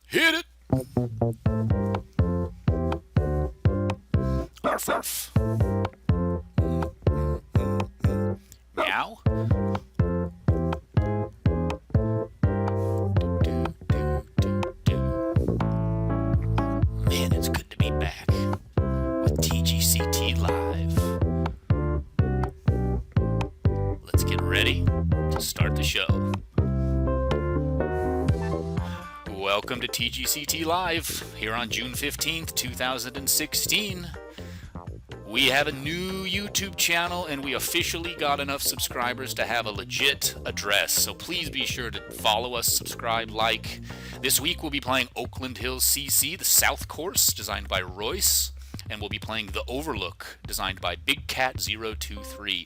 Hit it! Arf, arf. Meow. Man, it's good to be back with TGCT Live. Let's get ready to start the show. Welcome to TGCT Live here on June 15th, 2016. We have a new YouTube channel and we officially got enough subscribers to have a legit address. So please be sure to follow us, subscribe, like. This week we'll be playing Oakland Hills CC, the South Course, designed by Royce. And we'll be playing The Overlook, designed by Big Cat 023.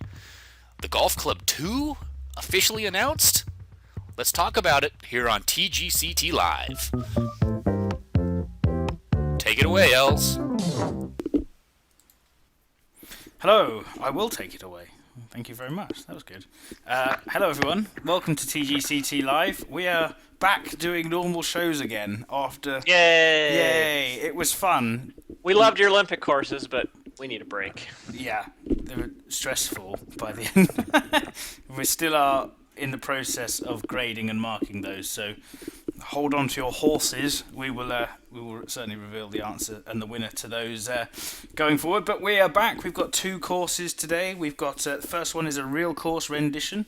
The Golf Club 2, officially announced? Let's talk about it here on TGCT Live. Take it away, Els. Hello, I will take it away. Thank you very much. That was good. Hello, everyone. Welcome to TGCT Live. We are back doing normal shows again after. Yay! It was fun. We loved your Olympic courses, but we need a break. Yeah, they were stressful by the end. We still are in the process of grading and marking those, so hold on to your horses. We will certainly reveal the answer and the winner to those going forward. But we are back. We've got two courses today. We've got the first one is a real course rendition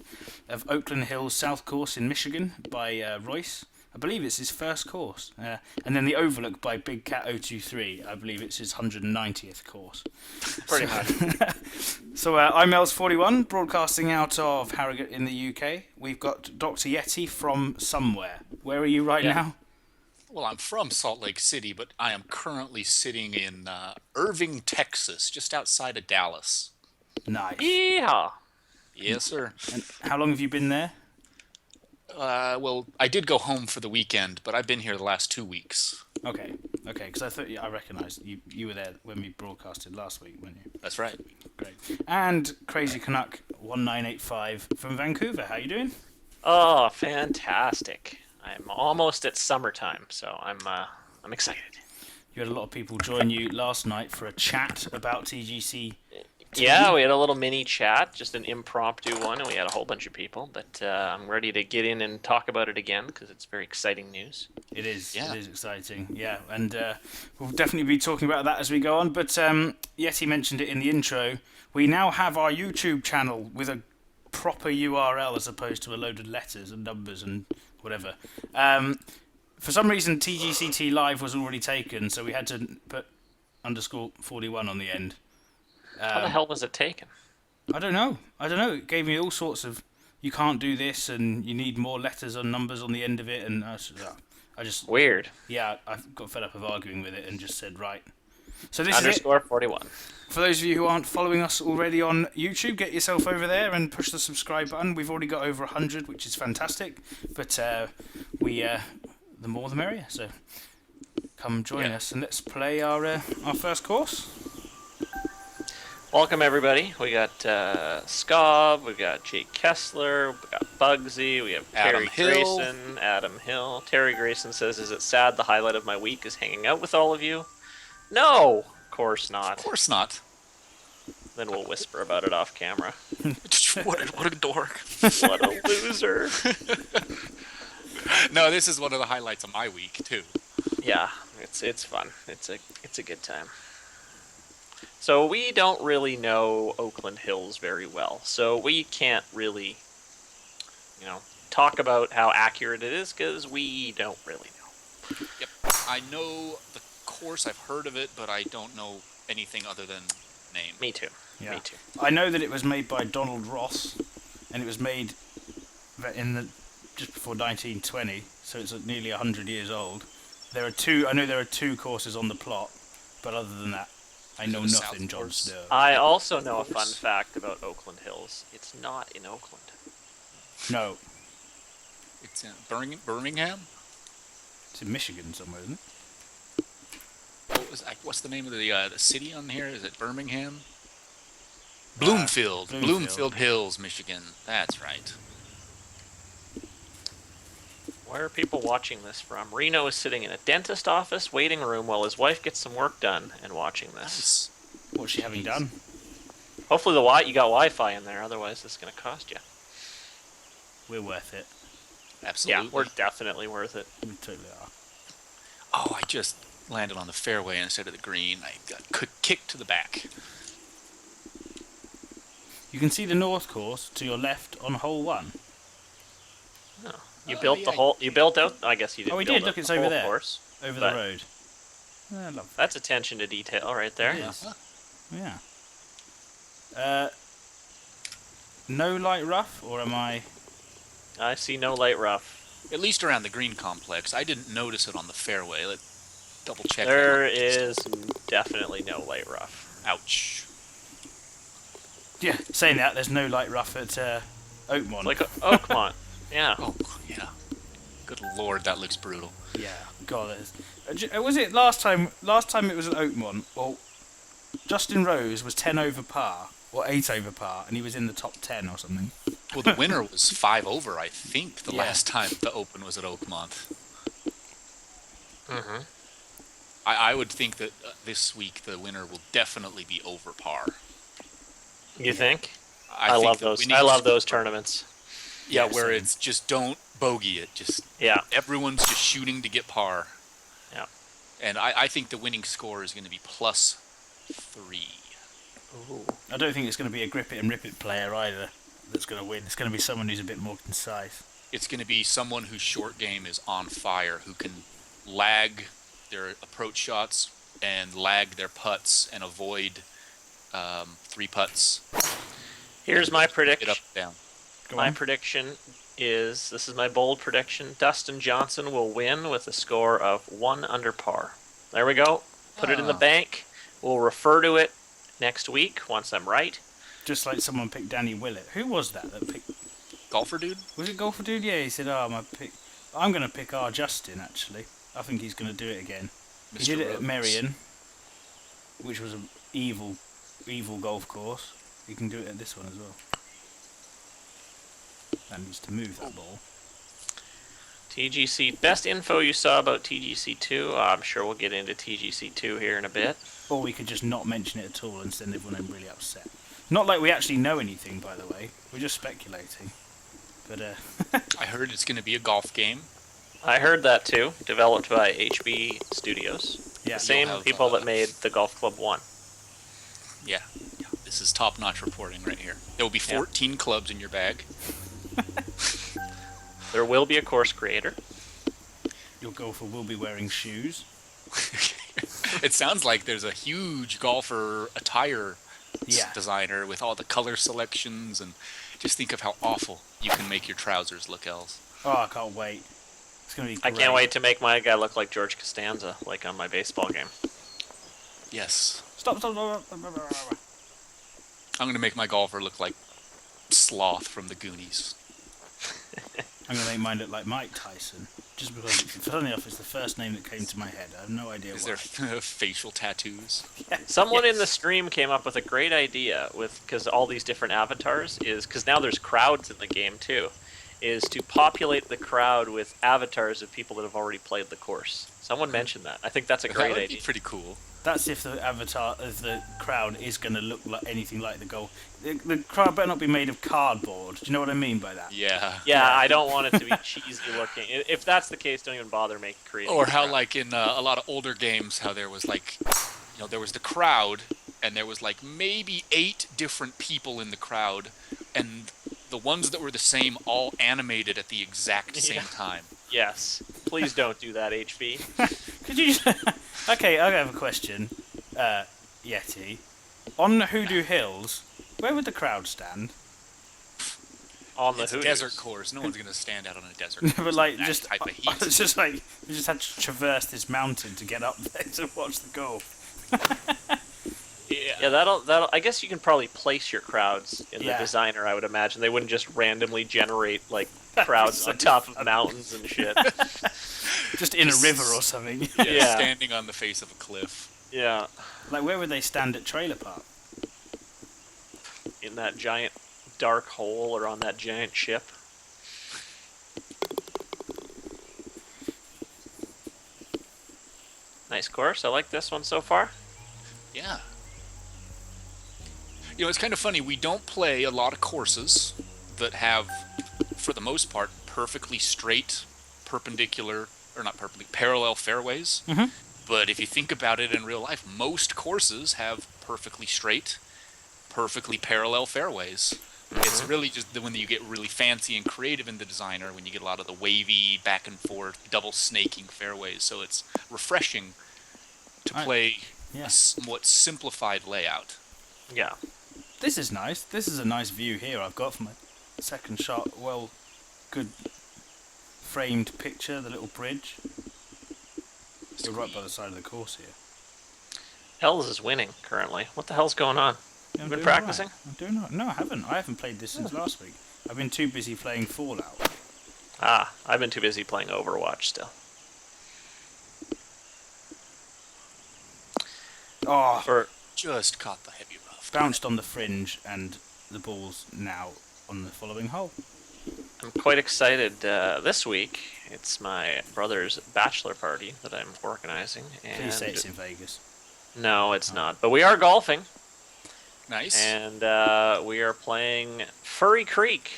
of Oakland Hills South Course in Michigan by Royce. I believe it's his first course. And then the Overlook by Big Cat 023. I believe it's his 190th course. Pretty much. So I'm Els41, broadcasting out of Harrogate in the UK. We've got Dr. Yeti from somewhere. Where are you right now? Well, I'm from Salt Lake City, but I am currently sitting in Irving, Texas, just outside of Dallas. Nice. Yeehaw! Yes, sir. And how long have you been there? Well, I did go home for the weekend, but I've been here the last 2 weeks. Okay, because I thought I recognised you were there when we broadcasted last week, weren't you? That's right. Great. And Crazy Canuck 1985 from Vancouver. How you doing? Oh, fantastic! I'm almost at summertime, so I'm excited. You had a lot of people join you last night for a chat about TGC. Yeah, we had a little mini chat, just an impromptu one, and we had a whole bunch of people. But I'm ready to get in and talk about it again because it's very exciting news. It is. Yeah. It is exciting. Yeah, and we'll definitely be talking about that as we go on. But Yeti mentioned it in the intro. We now have our YouTube channel with a proper URL as opposed to a load of letters and numbers and whatever. For some reason, TGCT Live was already taken, so we had to put _41 on the end. How the hell was it taken? I don't know. It gave me all sorts of, you can't do this, and you need more letters and numbers on the end of it, and I just Weird. yeah, I got fed up of arguing with it and just said right. So this is it. _41. For those of you who aren't following us already on YouTube, get yourself over there and push the subscribe button. We've already got over 100, which is fantastic. But the more the merrier. So come join us and let's play our first course. Welcome everybody. We got Scob, we got Jake Kessler, we got Bugsy, we have Adam Terry Hill. Grayson, Adam Hill. Terry Grayson says, "Is it sad the highlight of my week is hanging out with all of you?" No, of course not. Of course not. Then we'll whisper about it off camera. What a dork. What a loser. No, this is one of the highlights of my week, too. Yeah, it's fun. It's a good time. So we don't really know Oakland Hills very well, so we can't really, talk about how accurate it is because we don't really know. Yep. I know the course, I've heard of it, but I don't know anything other than name. Me too. Yeah. Me too. I know that it was made by Donald Ross, and it was made just before 1920, so it's nearly 100 years old. I know there are two courses on the plot, but other than that, I know Is it the nothing, South John Course? Snow. I also know a fun fact about Oakland Hills. It's not in Oakland. No, It's in Birmingham? it's in Michigan somewhere, isn't it? What's the name of the city on here? Is it Birmingham? Bloomfield. Bloomfield. Bloomfield Hills, Michigan. That's right. Where are people watching this from? Reno is sitting in a dentist office waiting room while his wife gets some work done and watching this. Nice. What's she having done? Hopefully you got Wi-Fi in there, otherwise it's going to cost you. We're worth it. Absolutely. Yeah, we're definitely worth it. We totally are. Oh, I just landed on the fairway instead of the green. I got kicked to the back. You can see the north course to your left on hole 1. Oh. You built the whole. You built out. I guess you didn't. Oh, we build did. Look, the it's whole over there. Course, Over but the road. Lovely. That's attention to detail right there. It is. Yeah. No light rough, or am I... I see no light rough. At least around the green complex. I didn't notice it on the fairway. Let's double check. There is definitely no light rough. Ouch. Yeah, saying that, there's no light rough at Oakmont. It's like Oakmont. Yeah. Oh, yeah. Good lord, that looks brutal. Yeah, God, was it last time? Last time it was at Oakmont. Well, Justin Rose was 10 over par or 8 over par, and he was in the top 10 or something. Well, the winner was 5 over, I think, the last time the Open was at Oakmont. Mm-hmm. I would think that this week the winner will definitely be over par. You think? I love think those. I love those tournaments. Yeah, Yeah, where same. it's just don't bogey it. Just everyone's just shooting to get par. Yeah. And I think the winning score is going to be +3. Ooh. I don't think it's going to be a grip it and rip it player either that's going to win. It's going to be someone who's a bit more concise. It's going to be someone whose short game is on fire, who can lag their approach shots and lag their putts and avoid 3 putts. Here's my Get prediction. up down. My prediction is, this is my bold prediction, Dustin Johnson will win with a score of 1 under par. There we go. Put it in the bank. We'll refer to it next week once I'm right. Just like someone picked Danny Willett. Who was that picked? Golfer dude? Was it Golfer Dude? Yeah, he said, I'm going to pick our Justin, actually. I think he's going to do it again. Mr. He did it at Rhodes. Merion, which was an evil golf course. He can do it at this one as well. And needs to move that ball. TGC, best info you saw about TGC2. I'm sure we'll get into TGC2 here in a bit. Or we could just not mention it at all and send everyone really upset. Not like we actually know anything, by the way. We're just speculating. But I heard it's going to be a golf game. I heard that too. Developed by HB Studios. yeah, The same have, people that made the Golf Club 1. Yeah. This is top-notch reporting right here. There will be 14 clubs in your bag. There will be a course creator. your golfer will be wearing shoes. It sounds like there's a huge golfer attire designer with all the color selections, and just think of how awful you can make your trousers look else. Oh, I can't wait. It's going to be great. I can't wait to make my guy look like George Costanza, like on my baseball game. Yes. Stop. I'm going to make my golfer look like Sloth from the Goonies. I'm going to make mine look like Mike Tyson. Just because, funny enough, it's the first name that came to my head. I have no idea Is why. there facial tattoos? Someone in the stream came up with a great idea because all these different avatars is because now there's crowds in the game too, is to populate the crowd with avatars of people that have already played the course. Someone mentioned that. I think that's a great That would idea. be pretty cool. That's if the avatar of the crowd is going to look like anything like the goal. The crowd better not be made of cardboard. Do you know what I mean by that? Yeah. Yeah, I don't want it to be cheesy looking. If that's the case, don't even bother creating. Or a how, crowd. like, in a lot of older games, how there was, like, there was the crowd, and there was, like, maybe 8 different people in the crowd, and the ones that were the same all animated at the exact same time. Yes. Please don't do that, HB. Could you? Okay, I have a question, Yeti. On Hoodoo Hills, where would the crowd stand? On the It's a Hoodoos. desert course. No one's going to stand out on a desert course. But like, in that just type of heat. it's just like we just had to traverse this mountain to get up there to watch the golf. Yeah, that'll. I guess you can probably place your crowds in the Yeah. designer. I would imagine they wouldn't just randomly generate like crowds on top of mountains and shit. Just in a river or something. Yeah. Standing on the face of a cliff. Yeah, Like, where would they stand at Trailer Park? in that giant dark hole or on that giant ship. Nice course. I like this one so far. Yeah. You know, it's kind of funny. We don't play a lot of courses that have, for the most part, perfectly straight, perpendicular, or not perpendicular, parallel fairways. Mm-hmm. But if you think about it in real life, most courses have perfectly straight, perfectly parallel fairways. It's really just when you get really fancy and creative in the designer, when you get a lot of the wavy, back and forth, double snaking fairways. So it's refreshing to play Yeah. a somewhat simplified layout. Yeah. This is nice. This is a nice view here I've got for my second shot. Well, good framed picture, the little bridge. You're right by the side of the course here. Hells is winning currently. What the hell's going on? Yeah, You been practicing? Right. I'm doing all right. No, I haven't. I haven't played this since last week. I've been too busy playing Fallout. Ah, I've been too busy playing Overwatch still. Oh, Or Just caught the heavy rough. bounced on the fringe and the ball's now on the following hole. I'm quite excited this week. It's my brother's bachelor party that I'm organizing. And Please say it's in Vegas. No, it's not. But we are golfing. Nice. And we are playing Furry Creek.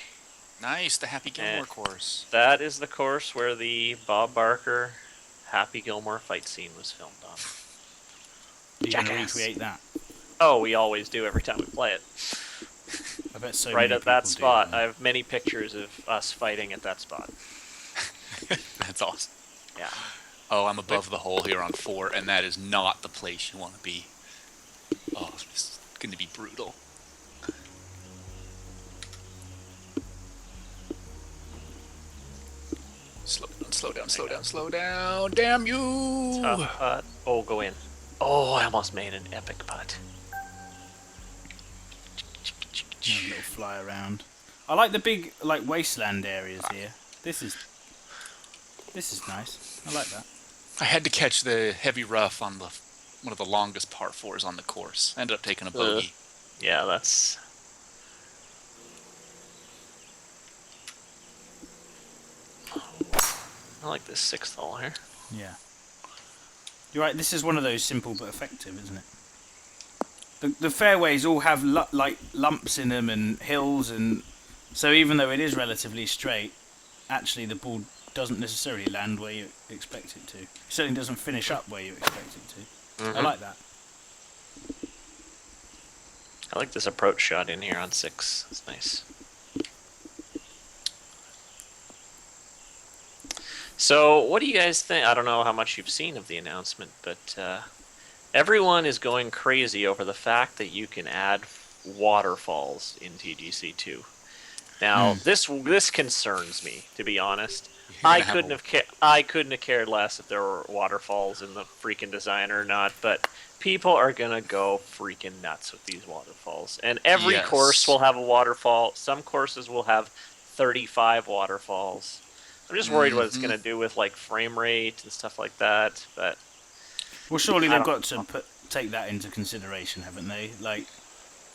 Nice, the Happy Gilmore course. That is the course where the Bob Barker Happy Gilmore fight scene was filmed on. Are you going to Jackass. recreate that? Oh, we always do every time we play it. I bet so Right many at that people do, spot. man. I have many pictures of us fighting at that spot. That's awesome. Yeah. Oh, I'm above the hole here on 4, and that is not the place you want to be. Oh, this is going to be brutal. Slow down, slow down, slow down, slow down. Damn you! Tough putt. Oh, go in. Oh, I almost made an epic putt. A little fly around. I like the big wasteland areas here. This is nice. I like that. I had to catch the heavy rough on one of the longest par 4s on the course. Ended up taking a bogey. Yeah, that's... I like this 6th hole here. Yeah. You're right. This is one of those simple but effective, isn't it? The fairways all have lumps in them and hills, and so even though it is relatively straight, actually the ball doesn't necessarily land where you expect it to. It certainly doesn't finish up where you expect it to. I like that. I like this approach shot in here on 6. It's nice. So, what do you guys think? I don't know how much you've seen of the announcement, but everyone is going crazy over the fact that you can add waterfalls in TGC2. Now, this concerns me, to be honest. I couldn't have cared less if there were waterfalls in the freaking design or not, but people are gonna go freaking nuts with these waterfalls. And every course will have a waterfall. Some courses will have 35 waterfalls. I'm just worried what it's gonna do with like frame rate and stuff like that. But Well, surely they've got to take that into consideration, haven't they? Like,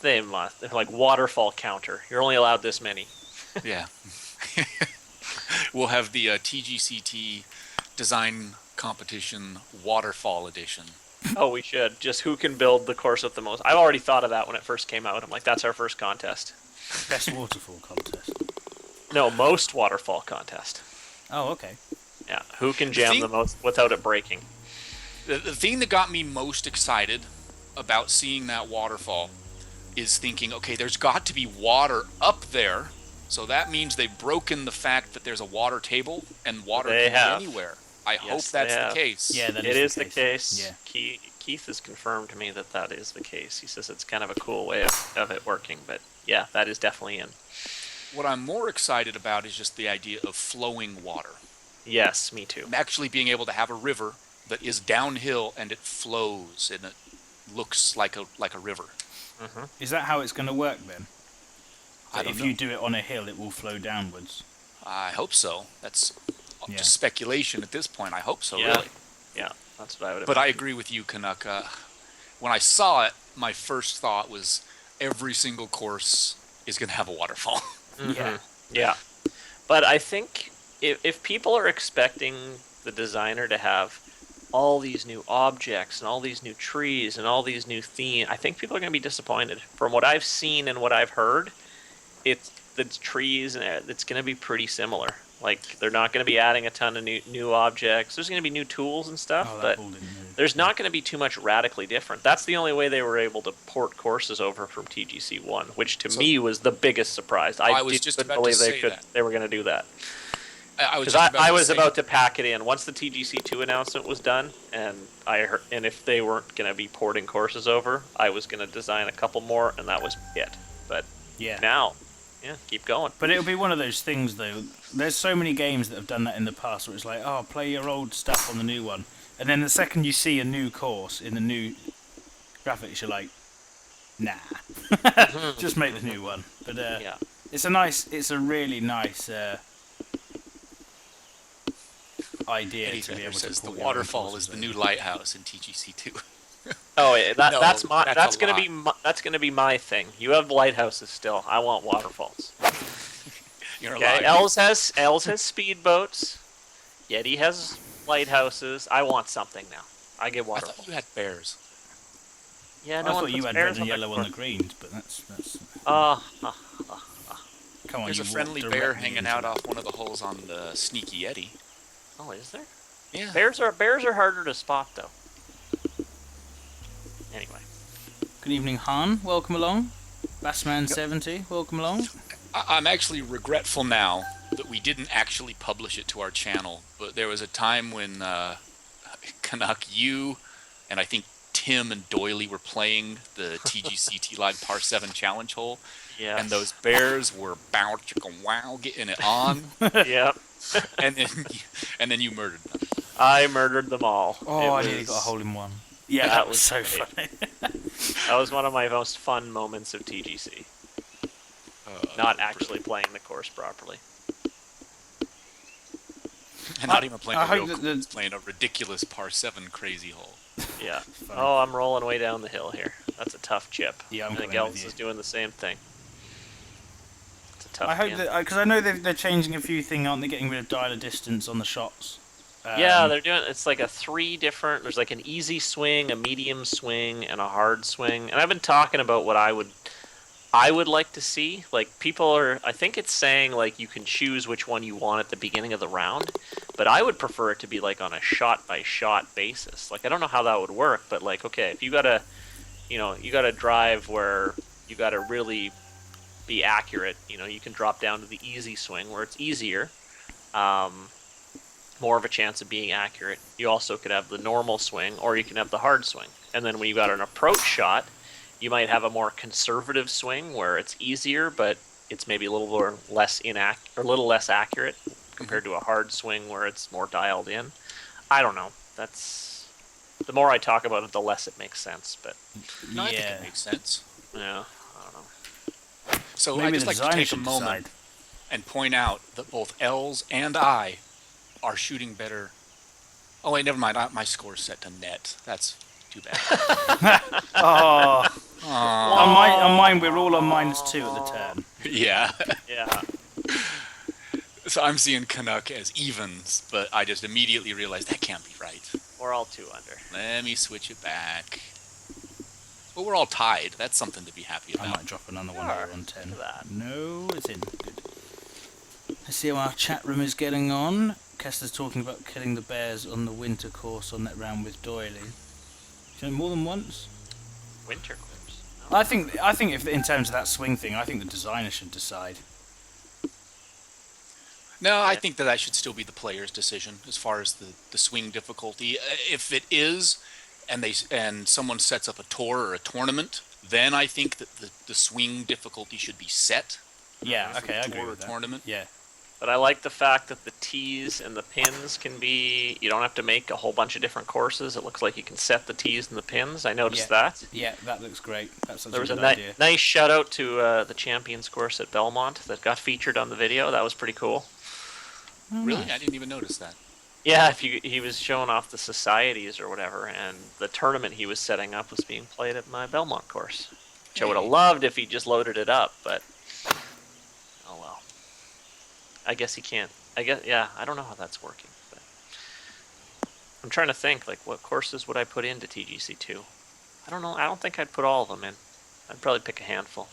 they must. Like waterfall counter. You're only allowed this many. Yeah. We'll have the TGCT design competition waterfall edition. Oh, we should. Just who can build the course with the most. I've already thought of that when it first came out. I'm like, that's our first contest. best waterfall contest. No, most waterfall contest. Oh, okay. Yeah, who can jam the most without it breaking? The thing that got me most excited about seeing that waterfall is thinking, okay, there's got to be water up there, so that means they've broken the fact that there's a water table and water can be anywhere. I hope that's the case. Yeah, It is the case. Yeah. Keith has confirmed to me that that is the case. He says it's kind of a cool way of it working, but yeah, that is definitely in. What I'm more excited about is just the idea of flowing water. Yes, me too. Actually being able to have a river that is downhill and it flows and it looks like a river. Mm-hmm. Is that how it's going to work then? I don't if know. you do it on a hill, it will flow downwards. I hope so. That's just speculation at this point. I hope so, really. Yeah, that's what I would. But I agree with you, Canuck. When I saw it, my first thought was every single course is going to have a waterfall. Yeah. Yeah. But I think if people are expecting the designer to have all these new objects and all these new trees and all these new themes. I think people are going to be disappointed. From what I've seen and what I've heard, it's the trees and it's going to be pretty similar. Like they're not going to be adding a ton of new objects. There's going to be new tools and stuff, Oh, that but ball didn't move. there's not going to be too much radically different. That's the only way they were able to port courses over from TGC 1, which to me was the biggest surprise. I was just couldn't about to believe say that. they were going to do that. I was Because just about I to was say, about to pack it in once the TGC 2 announcement was done, and I heard, and if they weren't going to be porting courses over, I was going to design a couple more, and that was it. But Yeah. now, yeah, keep going. But it'll be one of those things, though. There's so many games that have done that in the past, where it's like, oh, play your old stuff on the new one, and then the second you see a new course in the new graphics, you're like, nah, just make the new one. But Yeah. it's a really nice idea Eddie to be able Vedder to says the port your own waterfall courses is the over. new lighthouse in TGC2. Oh, yeah, No, that's that's a gonna lot. that's gonna be my thing. You have lighthouses still. I want waterfalls. You're Okay, alive. Els has speedboats. Yeti has lighthouses. I want something now. I get I waterfalls. thought you had bears. Yeah, I no one thought you puts had bears red and yellow on the course. greens, but that's Uh, come on. There's you a friendly walked bear directly hanging into out it. off one of the holes on the Sneaky Yeti. oh, is there? Yeah. Bears are harder to spot though. Anyway, Good evening, Han. Welcome along. Bassman70, welcome along. I'm actually regretful now that we didn't actually publish it to our channel, but there was a time when Canuck, you, and I think Tim and Doily were playing the TGCT Live Par 7 challenge hole, yeah, and those bears were bow chicka wow getting it on, yep. and then you murdered them. I murdered them all. Oh, I It nearly got a was- hole in one. Yeah, That that was was so great. funny. That was one of my most fun moments of TGC. Not actually playing the course properly. And not even playing I a hope real that course, playing a ridiculous Par 7 crazy hole. Yeah. Funny. Oh, I'm rolling way down the hill here. That's a tough chip. Yeah, I'm I think coming with Els you. is doing the same thing. It's a tough I hope game. that because I know they're changing a few things, aren't they? Getting rid of dialer distance on the shots. Yeah, they're doing. It's like there's like an easy swing, a medium swing, and a hard swing. And I've been talking about what I would like to see. Like I think it's saying like you can choose which one you want at the beginning of the round, but I would prefer it to be like on a shot by shot basis. Like I don't know how that would work, but like okay, if you gotta drive where you gotta really be accurate, you can drop down to the easy swing where it's easier. More of a chance of being accurate. You also could have the normal swing, or you can have the hard swing. And then when you got an approach shot, you might have a more conservative swing where it's easier, but it's maybe a little less accurate compared to a hard swing where it's more dialed in. I don't know. That's the more I talk about it, the less it makes sense. But No, I think Yeah. it makes sense. yeah, I don't know. So Maybe I'd just the like to designer take a should moment decide. and point out that both Els and I are shooting better. Oh wait, never mind. My score's set to net. That's too bad. Oh, Aw. on mine, we're all on -2 at the turn. Yeah. Yeah. So I'm seeing Canuck as evens, but I just immediately realized that can't be right. We're all 2 under. Let me switch it back. Well, we're all tied. That's something to be happy I about. might drop another one Sure. over on 10. Look at that. No, it's in. Good. Let's see how our chat room is getting on. Kessler's talking about killing the bears on the winter course on that round with Doily. You know, more than once? Winter course. I think if in terms of that swing thing, I think the designer should decide. No, I think that should still be the player's decision as far as the swing difficulty. If it is, and someone sets up a tour or a tournament, then I think that the swing difficulty should be set. Yeah, for okay, I the agree tour or with that. tournament. Yeah. But I like the fact that the tees and the pins can be. You don't have to make a whole bunch of different courses. It looks like you can set the tees and the pins. I noticed that. Yeah, that looks great. That's such There was a a good idea. nice shout out to the Champions course at Belmont that got featured on the video. That was pretty cool. Oh, Really? nice. I didn't even notice that. Yeah, he was showing off the societies or whatever, and the tournament he was setting up was being played at my Belmont course, which I would have loved if he just loaded it up, but oh well. I guess he can't. I don't know how that's working. But I'm trying to think, like, what courses would I put into TGC2? I don't know. I don't think I'd put all of them in. I'd probably pick a handful.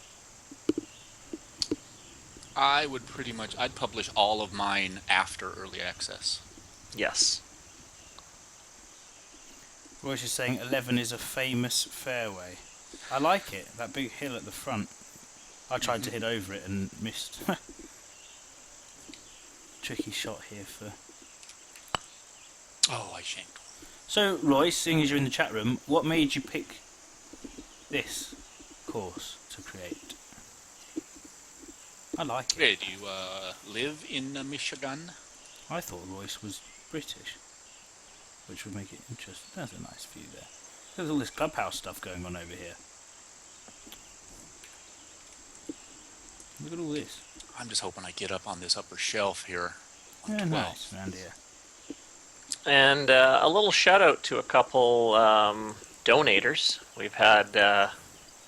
I'd publish all of mine after early access. Yes. Royce is saying 11 is a famous fairway. I like it, that big hill at the front. I tried to hit over it and missed. Tricky shot here for... Oh, I shanked. So, Royce, seeing as you're in the chat room, what made you pick this course to create? I like it. Hey, do you live in Michigan? I thought Royce was British, which would make it interesting. There's a nice view there. There's all this clubhouse stuff going on over here. Look at all this. I'm just hoping I get up on this upper shelf here. On Yeah, 12. nice around here. And a little shout out to a couple donators. We've had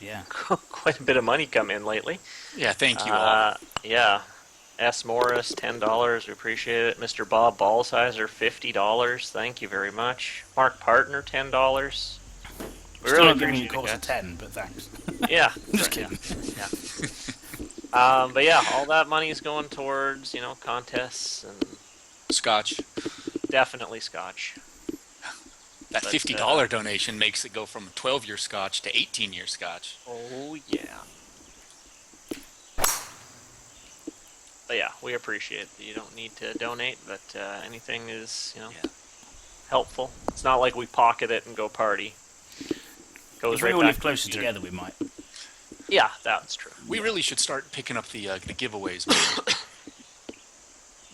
Yeah. quite a bit of money come in lately. Yeah, thank you all. Yeah. S. Morris, $10. We appreciate it. Mr. Bob Ballsizer, $50. Thank you very much. Mark Partner, $10. We Still really not giving you a appreciate course it, of guys. 10, but thanks. Yeah. Just yeah, kidding. yeah. But yeah, all that money is going towards, contests and Scotch. definitely Scotch. That But, $50 donation makes it go from 12-year Scotch to 18-year Scotch. Oh, yeah. But yeah, we appreciate it. You don't need to donate, but anything is, Yeah. helpful. It's not like we pocket it and go party. Goes If right we all back live to closer the together, we might. Yeah, that's true. We really should start picking up the giveaways.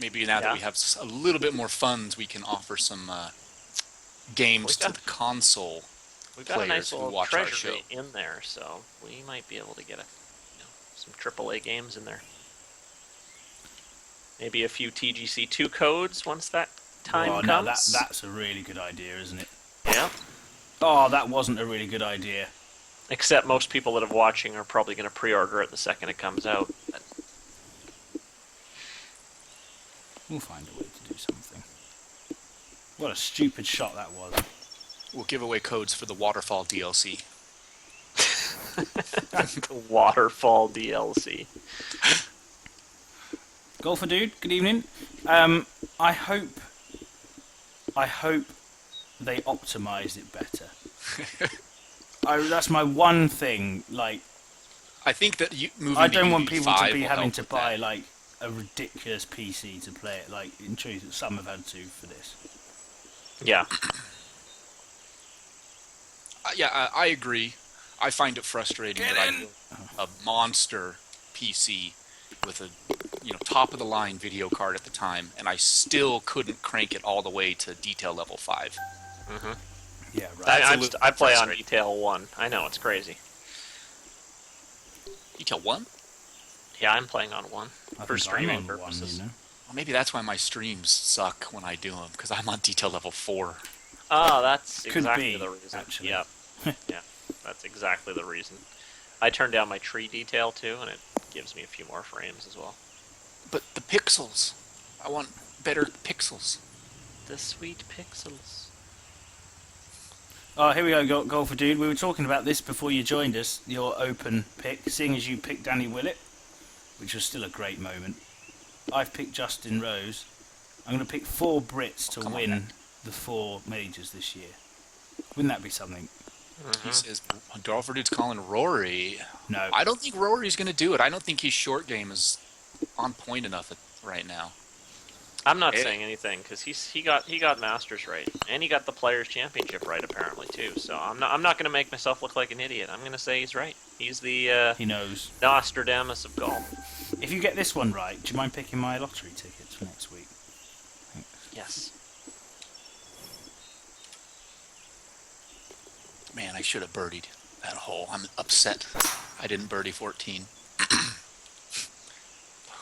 Maybe. Maybe now that we have a little bit more funds, we can offer some games to the console We've got a players nice who little watch our show. treasury in there, so we might be able to get some AAA games in there. Maybe a few TGC2 codes once that time Oh, comes. no, that's a really good idea, isn't it? Yeah. Oh, that wasn't a really good idea. Except most people that are watching are probably going to pre-order it the second it comes out. But We'll find a way to do something. What a stupid shot that was. We'll give away codes for the Waterfall DLC. the Waterfall DLC. Golfer dude, good evening. I hope they optimize it better. That's my one thing. Like, I think that moving I don't to want people to UV5 be will having help to with buy that. like a ridiculous PC to play it. Like, in truth, some have had to for this. Yeah. Yeah, I agree. I find it frustrating that I built a monster PC with a top of the line video card at the time, and I still couldn't crank it all the way to detail level 5. Mm-hmm. Yeah, right. I play on detail 1. I know, it's crazy. Detail 1? Yeah, I'm playing on 1 I for think streaming I'm on purposes. One, Well, maybe that's why my streams suck when I do them, because I'm on detail level 4. Oh, that's Could exactly be, the reason. actually. Yep. Yeah, that's exactly the reason. I turned down my tree detail too, and it gives me a few more frames as well. But the pixels. I want better pixels. The sweet pixels. Oh, here we go, Golfer dude. We were talking about this before you joined us. Your open pick, seeing as you picked Danny Willett, which was still a great moment. I've picked Justin Rose. I'm going to pick 4 Brits to win the 4 majors this year. Wouldn't that be something? He says, Golfer Dude's calling Rory. No. I don't think Rory's going to do it. I don't think his short game is on point enough right now. I'm not saying anything because he got Masters right, and he got the Players Championship right apparently too. So I'm not going to make myself look like an idiot. I'm going to say he's right. He's the He knows. Nostradamus of golf. If you get this one right, do you mind picking my lottery tickets for next week? Yes. Man, I should have birdied that hole. I'm upset. I didn't birdie 14.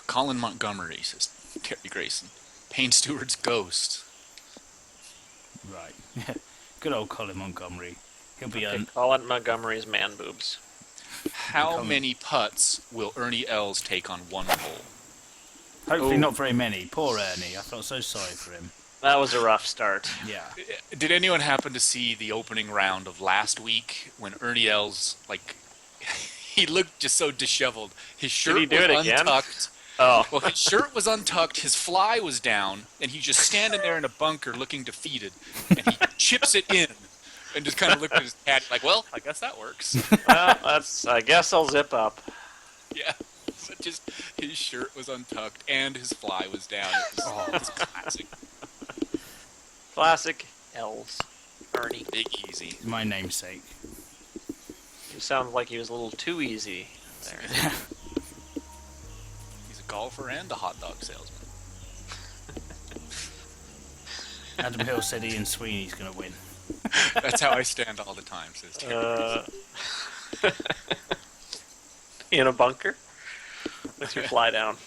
Colin Montgomery, says Terry Grayson. Payne Stewart's ghost. Right. Good old Colin Montgomery. He'll be on. Colin Montgomery's man boobs. How many putts will Ernie Els take on one hole? Hopefully not very many. Poor Ernie. I felt so sorry for him. That was a rough start. Yeah. Did anyone happen to see the opening round of last week when Ernie Els, like, he looked just so disheveled. His Did he shirt do was it again? untucked. Oh. Well, his shirt was untucked, his fly was down, and he's just standing there in a bunker looking defeated. And he chips it in and just kind of looked at his cat like, well, I guess that works. Well, I guess I'll zip up. Yeah. So just his shirt was untucked and his fly was down. It was classic. Classic Els. Ernie. Big easy. My namesake. You sound like he was a little too easy there. He's a golfer and a hot dog salesman. Adam Hill said Ian Sweeney's going to win. That's how I stand all the time, says Terry. In a bunker? With your fly down.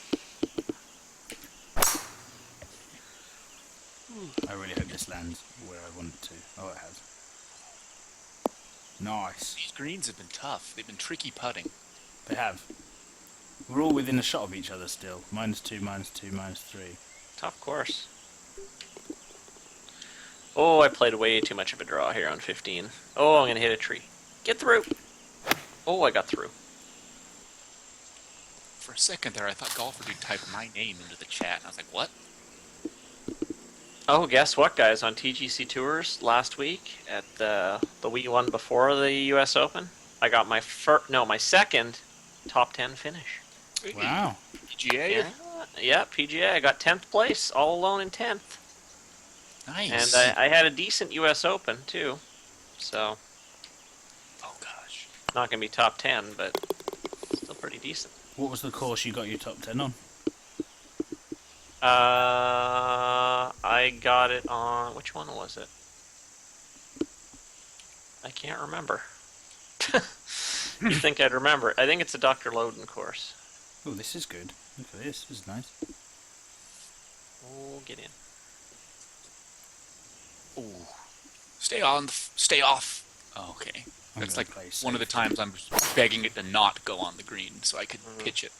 I really hope this lands where I want it to. Oh, it has. Nice. These greens have been tough. They've been tricky putting. They have. We're all within a shot of each other still. -2, -2, -3. Tough course. Oh, I played way too much of a draw here on 15. Oh, I'm going to hit a tree. Get through. Oh, I got through. For a second there, I thought Golfer would type my name into the chat, and I was like, what? Oh, guess what, guys? On TGC Tours last week at the week one before the U.S. Open, I got my second top 10 finish. Wow. PGA? Yeah, PGA. I got 10th place, all alone in 10th. Nice. And I had a decent U.S. Open, too. So, oh, gosh. not going to be top 10, but still pretty decent. What was the course you got your top 10 on? I got it on... Which one was it? I can't remember. You'd think I'd remember. I think it's a Dr. Loden course. Oh, this is good. Look at this. This is nice. Oh, get in. Ooh. Stay off. Oh, okay. I'm That's gonna like play one of the safe. times I'm begging it to not go on the green so I could pitch it.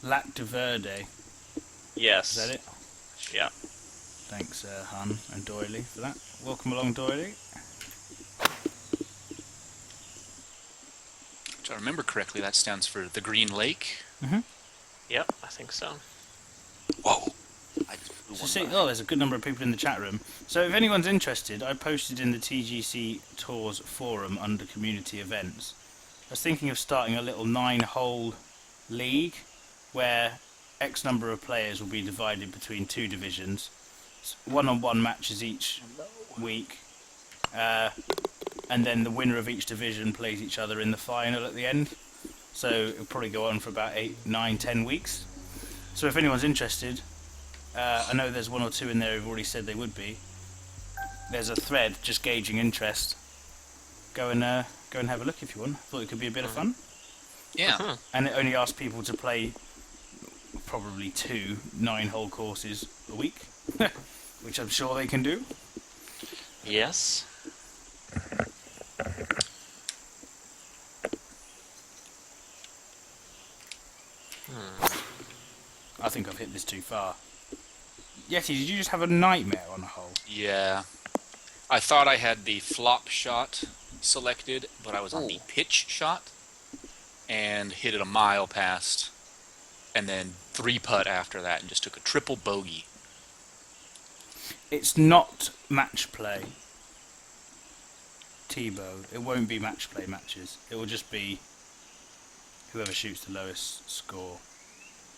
Lac de Verde. Yes. Is that it? Yeah. Thanks, Han and Doily, for that. Welcome along, Doily. If I remember correctly, that stands for the Green Lake. Mm-hmm. Yep, I think so. Whoa. I just blew So one see, by. there's a good number of people in the chat room. So if anyone's interested, I posted in the TGC Tours forum under community events. I was thinking of starting a little 9-hole league where X number of players will be divided between 2 divisions, one-on-one matches each week, and then the winner of each division plays each other in the final at the end. So it'll probably go on for about 8, 9, 10 weeks. So if anyone's interested, I know there's 1 or 2 in there who've already said they would be. There's a thread just gauging interest. Go and have a look if you want. Thought it could be a bit of fun. Yeah. And it only asks people to play probably 2 9-hole courses a week, which I'm sure they can do. Yes. I think I've hit this too far. Yeti, did you just have a nightmare on a hole? Yeah. I thought I had the flop shot selected, but I was on the pitch shot and hit it a mile past, and then 3-putt after that and just took a triple bogey. It's not match play, Tebow. It won't be match play matches. It will just be whoever shoots the lowest score.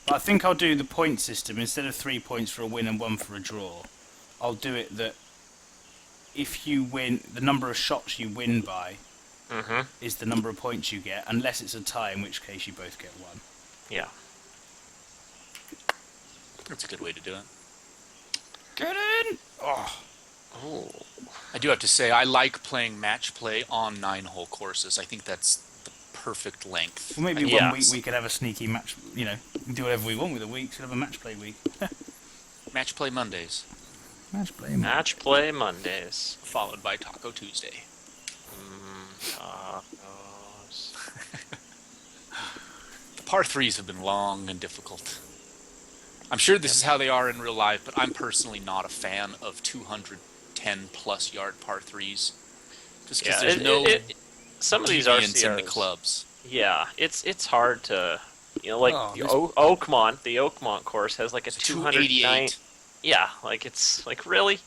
But I think I'll do the point system. Instead of 3 points for a win and 1 for a draw, I'll do it that if you win, the number of shots you win by is the number of points you get, unless it's a tie, in which case you both get 1. Yeah. That's a good way to do it. Get in! Oh, Oh. I do have to say, I like playing match play on 9-hole courses. I think that's the perfect length. well, maybe Yeah. 1 week we could have a sneaky match. You know, do whatever we want with a week. Should have a match play week. Match play Mondays, Match play. Match play Mondays. followed by Taco Tuesday. Tacos. par threes have been long and difficult. I'm sure this is how they are in real life, but I'm personally not a fan of 210 plus yard par threes. Just because there's no some of these deviance in the RCRs, clubs. yeah, it's hard to, like the Oakmont course has like a 209. Yeah, like it's like really,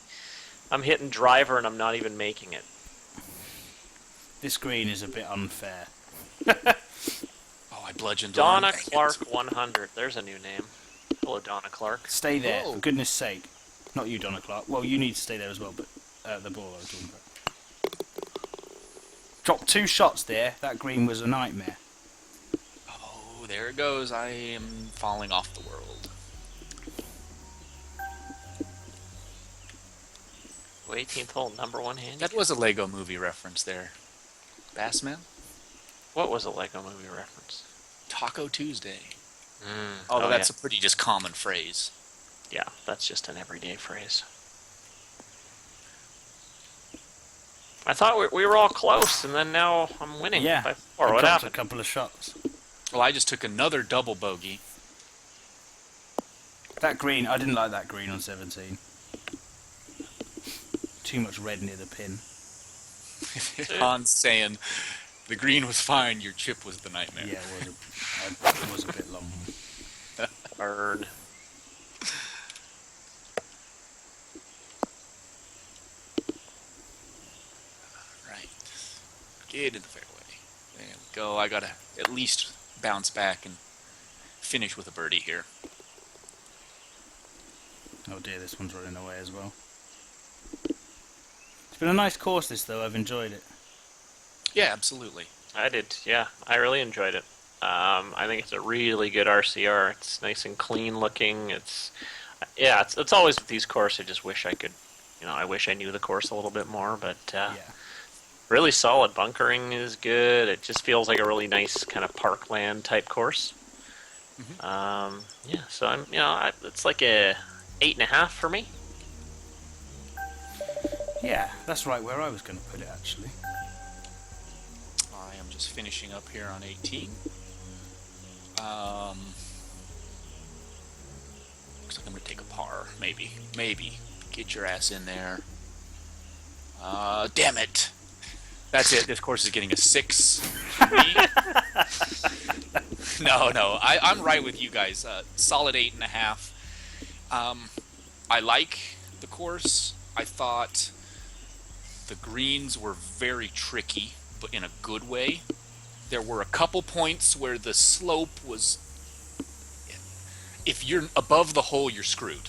I'm hitting driver and I'm not even making it. This green is a bit unfair. Oh, I bludgeoned Donna Clark 100. There's a new name. Hello, Donna Clark. Stay there, for goodness sake. Not you, Donna Clark. Well, you need to stay there as well, but the ball I was talking about. Dropped 2 shots there. That green was a nightmare. Oh, there it goes. I am falling off the world. 18th hole, number 1 handicap. That was a Lego movie reference there. Bassman? What was a Lego movie reference? Taco Tuesday. Mm. Although that's a pretty just common phrase. Yeah, that's just an everyday phrase. I thought we were all close, and then now I'm winning. Yeah, by 4. What dropped happened? a couple of shots. Well, I just took another double bogey. That green, I didn't like that green on 17. Too much red near the pin. Han's saying the green was fine, your chip was the nightmare. Yeah, it was a bit long. Burn. Right. Get in the fairway. There we go. I gotta at least bounce back and finish with a birdie here. Oh dear, this one's running away as well. It's been a nice course this though, I've enjoyed it. Yeah, absolutely. I did, yeah. I really enjoyed it. I think it's a really good RCR. It's nice and clean looking. It's always with these courses. I just wish I could, I wish I knew the course a little bit more. But really solid bunkering is good. It just feels like a really nice kind of parkland type course. Mm-hmm. So I'm, it's like a 8.5 for me. Yeah, that's right where I was going to put it actually. I am just finishing up here on 18. Looks like I'm going to take a par. Maybe. Get your ass in there. Damn it. That's it. This course is getting a 6 for me. No. I'm right with you guys. Solid 8.5. I like the course. I thought the greens were very tricky, but in a good way. There were a couple points where the slope was... If you're above the hole, you're screwed.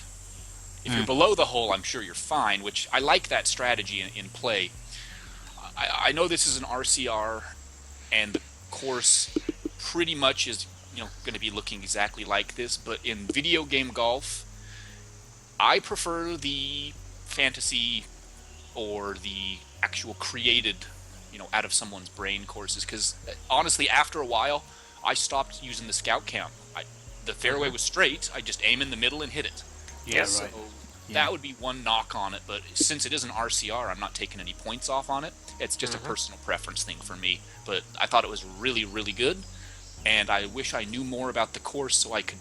If you're below the hole, I'm sure you're fine, which I like that strategy in play. I know this is an RCR, and the course pretty much is going to be looking exactly like this, but in video game golf, I prefer the fantasy or the actual created, out of someone's brain courses, because honestly, after a while, I stopped using the scout cam. The fairway was straight. I just aim in the middle and hit it. Yeah, so right. that would be one knock on it, but since it is an RCR, I'm not taking any points off on it. It's just a personal preference thing for me, but I thought it was really, really good, and I wish I knew more about the course so I could,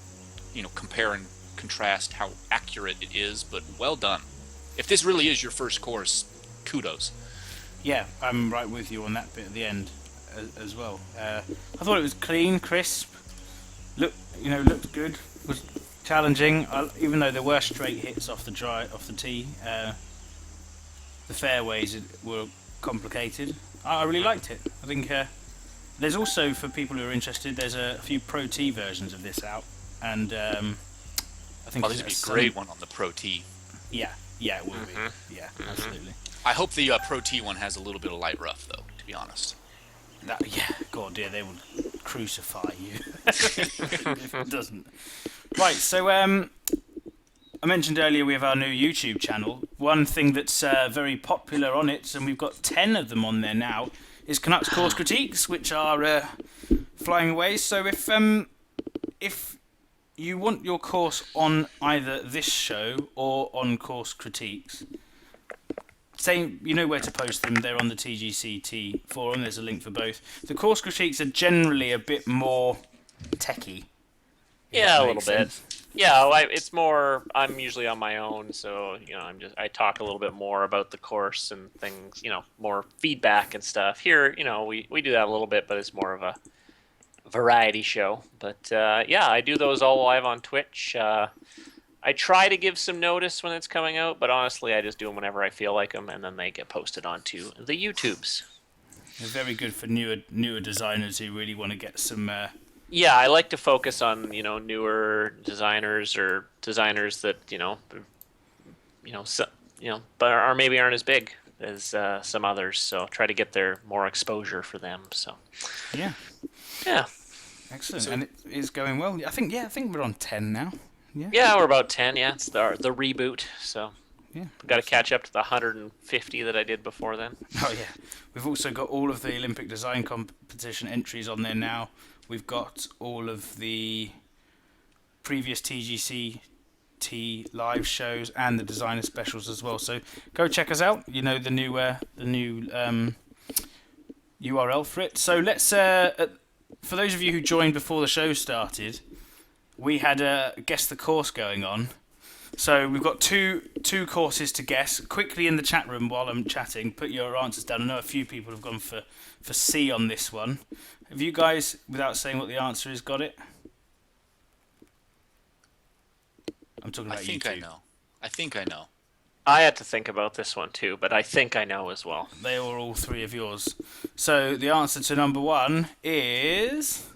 compare and contrast how accurate it is, but well done. If this really is your first course, kudos. Yeah, I'm right with you on that bit at the end as well. I thought it was clean, crisp. Looked good. Was challenging, even though there were straight hits off the tee. The fairways were complicated. I really liked it. I think there's also, for people who are interested, there's a few Pro T versions of this out, and I think this would be a great one on the Pro T. Yeah, it will be. Yeah, absolutely. I hope the Pro T one has a little bit of light rough, though, to be honest. God, dear, they would crucify you if it doesn't. Right, so I mentioned earlier we have our new YouTube channel. One thing that's very popular on it, and we've got 10 of them on there now, is Canucks Course Critiques, which are flying away. So if you want your course on either this show or on Course Critiques, you know where to post them. They're on the TGCT forum. There's a link for both. The course critiques are generally a bit more techie. Yeah, a little Makes bit. sense. Yeah, well, it's more. I'm usually on my own, so I talk a little bit more about the course and things. More feedback and stuff. Here, we do that a little bit, but it's more of a variety show. But yeah, I do those all live on Twitch. I try to give some notice when it's coming out, but honestly, I just do them whenever I feel like them, and then they get posted onto the YouTubes. They're very good for newer designers who really want to get some. Yeah, I like to focus on newer designers or designers that but are maybe aren't as big as some others. So try to get their more exposure for them. So Yeah, yeah, excellent, and it is going well. I think we're on 10 now. yeah, we're about 10. Yeah, it's the reboot. So Yeah. we've got to catch up to the 150 that I did before then. Oh yeah, we've also got all of the Olympic design competition entries on there now. We've got all of the previous TGCT live shows and the designer specials as well. So go check us out. The new URL for it. So let's for those of you who joined before the show started, we had a guess the course going on. So we've got two courses to guess. Quickly in the chat room while I'm chatting, put your answers down. I know a few people have gone for C on this one. Have you guys, without saying what the answer is, got it? I'm talking about you two. I think I know. I had to think about this one too, but I think I know as well. They were all three of yours. So the answer to number one is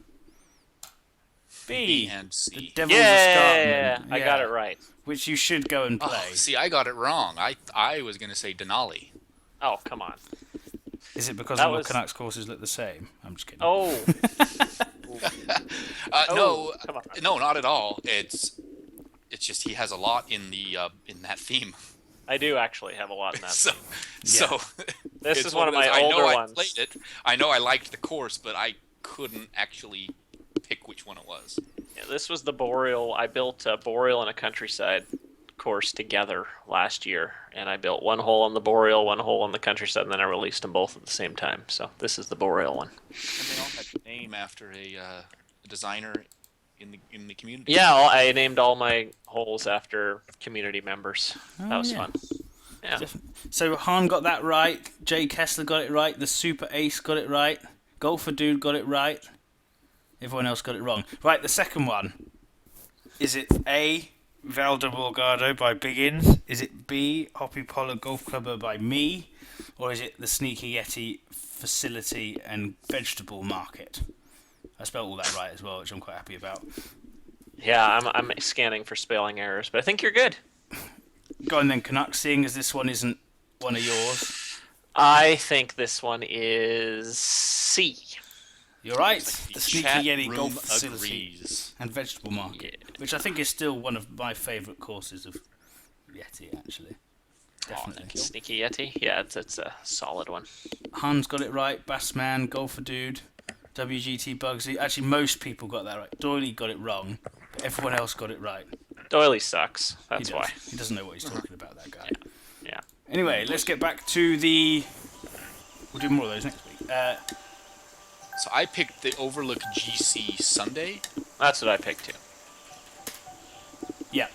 B and C. The Devil's Yeah, Escarpment. I got it right. Which you should go and play. Oh, see, I got it wrong. I was going to say Denali. Oh, come on. Is it because That all was- the Canucks courses look the same? I'm just kidding. Oh, No, come on. no, not at all. It's just he has a lot in the in that theme. I do actually have a lot in that. So This it's is one of my those- older I know ones. I played it. I know I liked the course, but I couldn't actually pick which one it was. Yeah, this was the Boreal. I built a Boreal and a Countryside course together last year, and I built one hole on the Boreal, one hole on the Countryside, and then I released them both at the same time. So this is the Boreal one. And they all had a name after a designer in the community. Yeah, I named all my holes after community members. That was yeah. fun. Yeah. So Han got that right. Jay Kessler got it right. The Super Ace got it right. Golfer Dude got it right. Everyone else got it wrong. Right, the second one. Is it A, Valda Morgado by Biggins? Is it B, Hoppy Pollard Golf Clubber by me? Or is it the Sneaky Yeti Facility and Vegetable Market? I spelled all that right as well, which I'm quite happy about. Yeah, I'm scanning for spelling errors, but I think you're good. Go on then, Canucks, seeing as this one isn't one of yours. I think this one is C. You're right. The The Sneaky chat Yeti room Golf Facility agrees. and Vegetable Market, Yeah. which I think is still one of my favourite courses of Yeti, actually. Definitely. Sneaky Yeti? Yeah, it's a solid one. Hans got it right. Bassman, Golfer Dude, WGT Bugsy. Actually, most people got that right. Doyley got it wrong, but everyone else got it right. Doily sucks. That's He why. does. He doesn't know what he's talking about, that guy. Yeah. Anyway, let's get back to the... We'll do more of those next week. So I picked the Overlook GC Sunday. That's what I picked too. Yeah.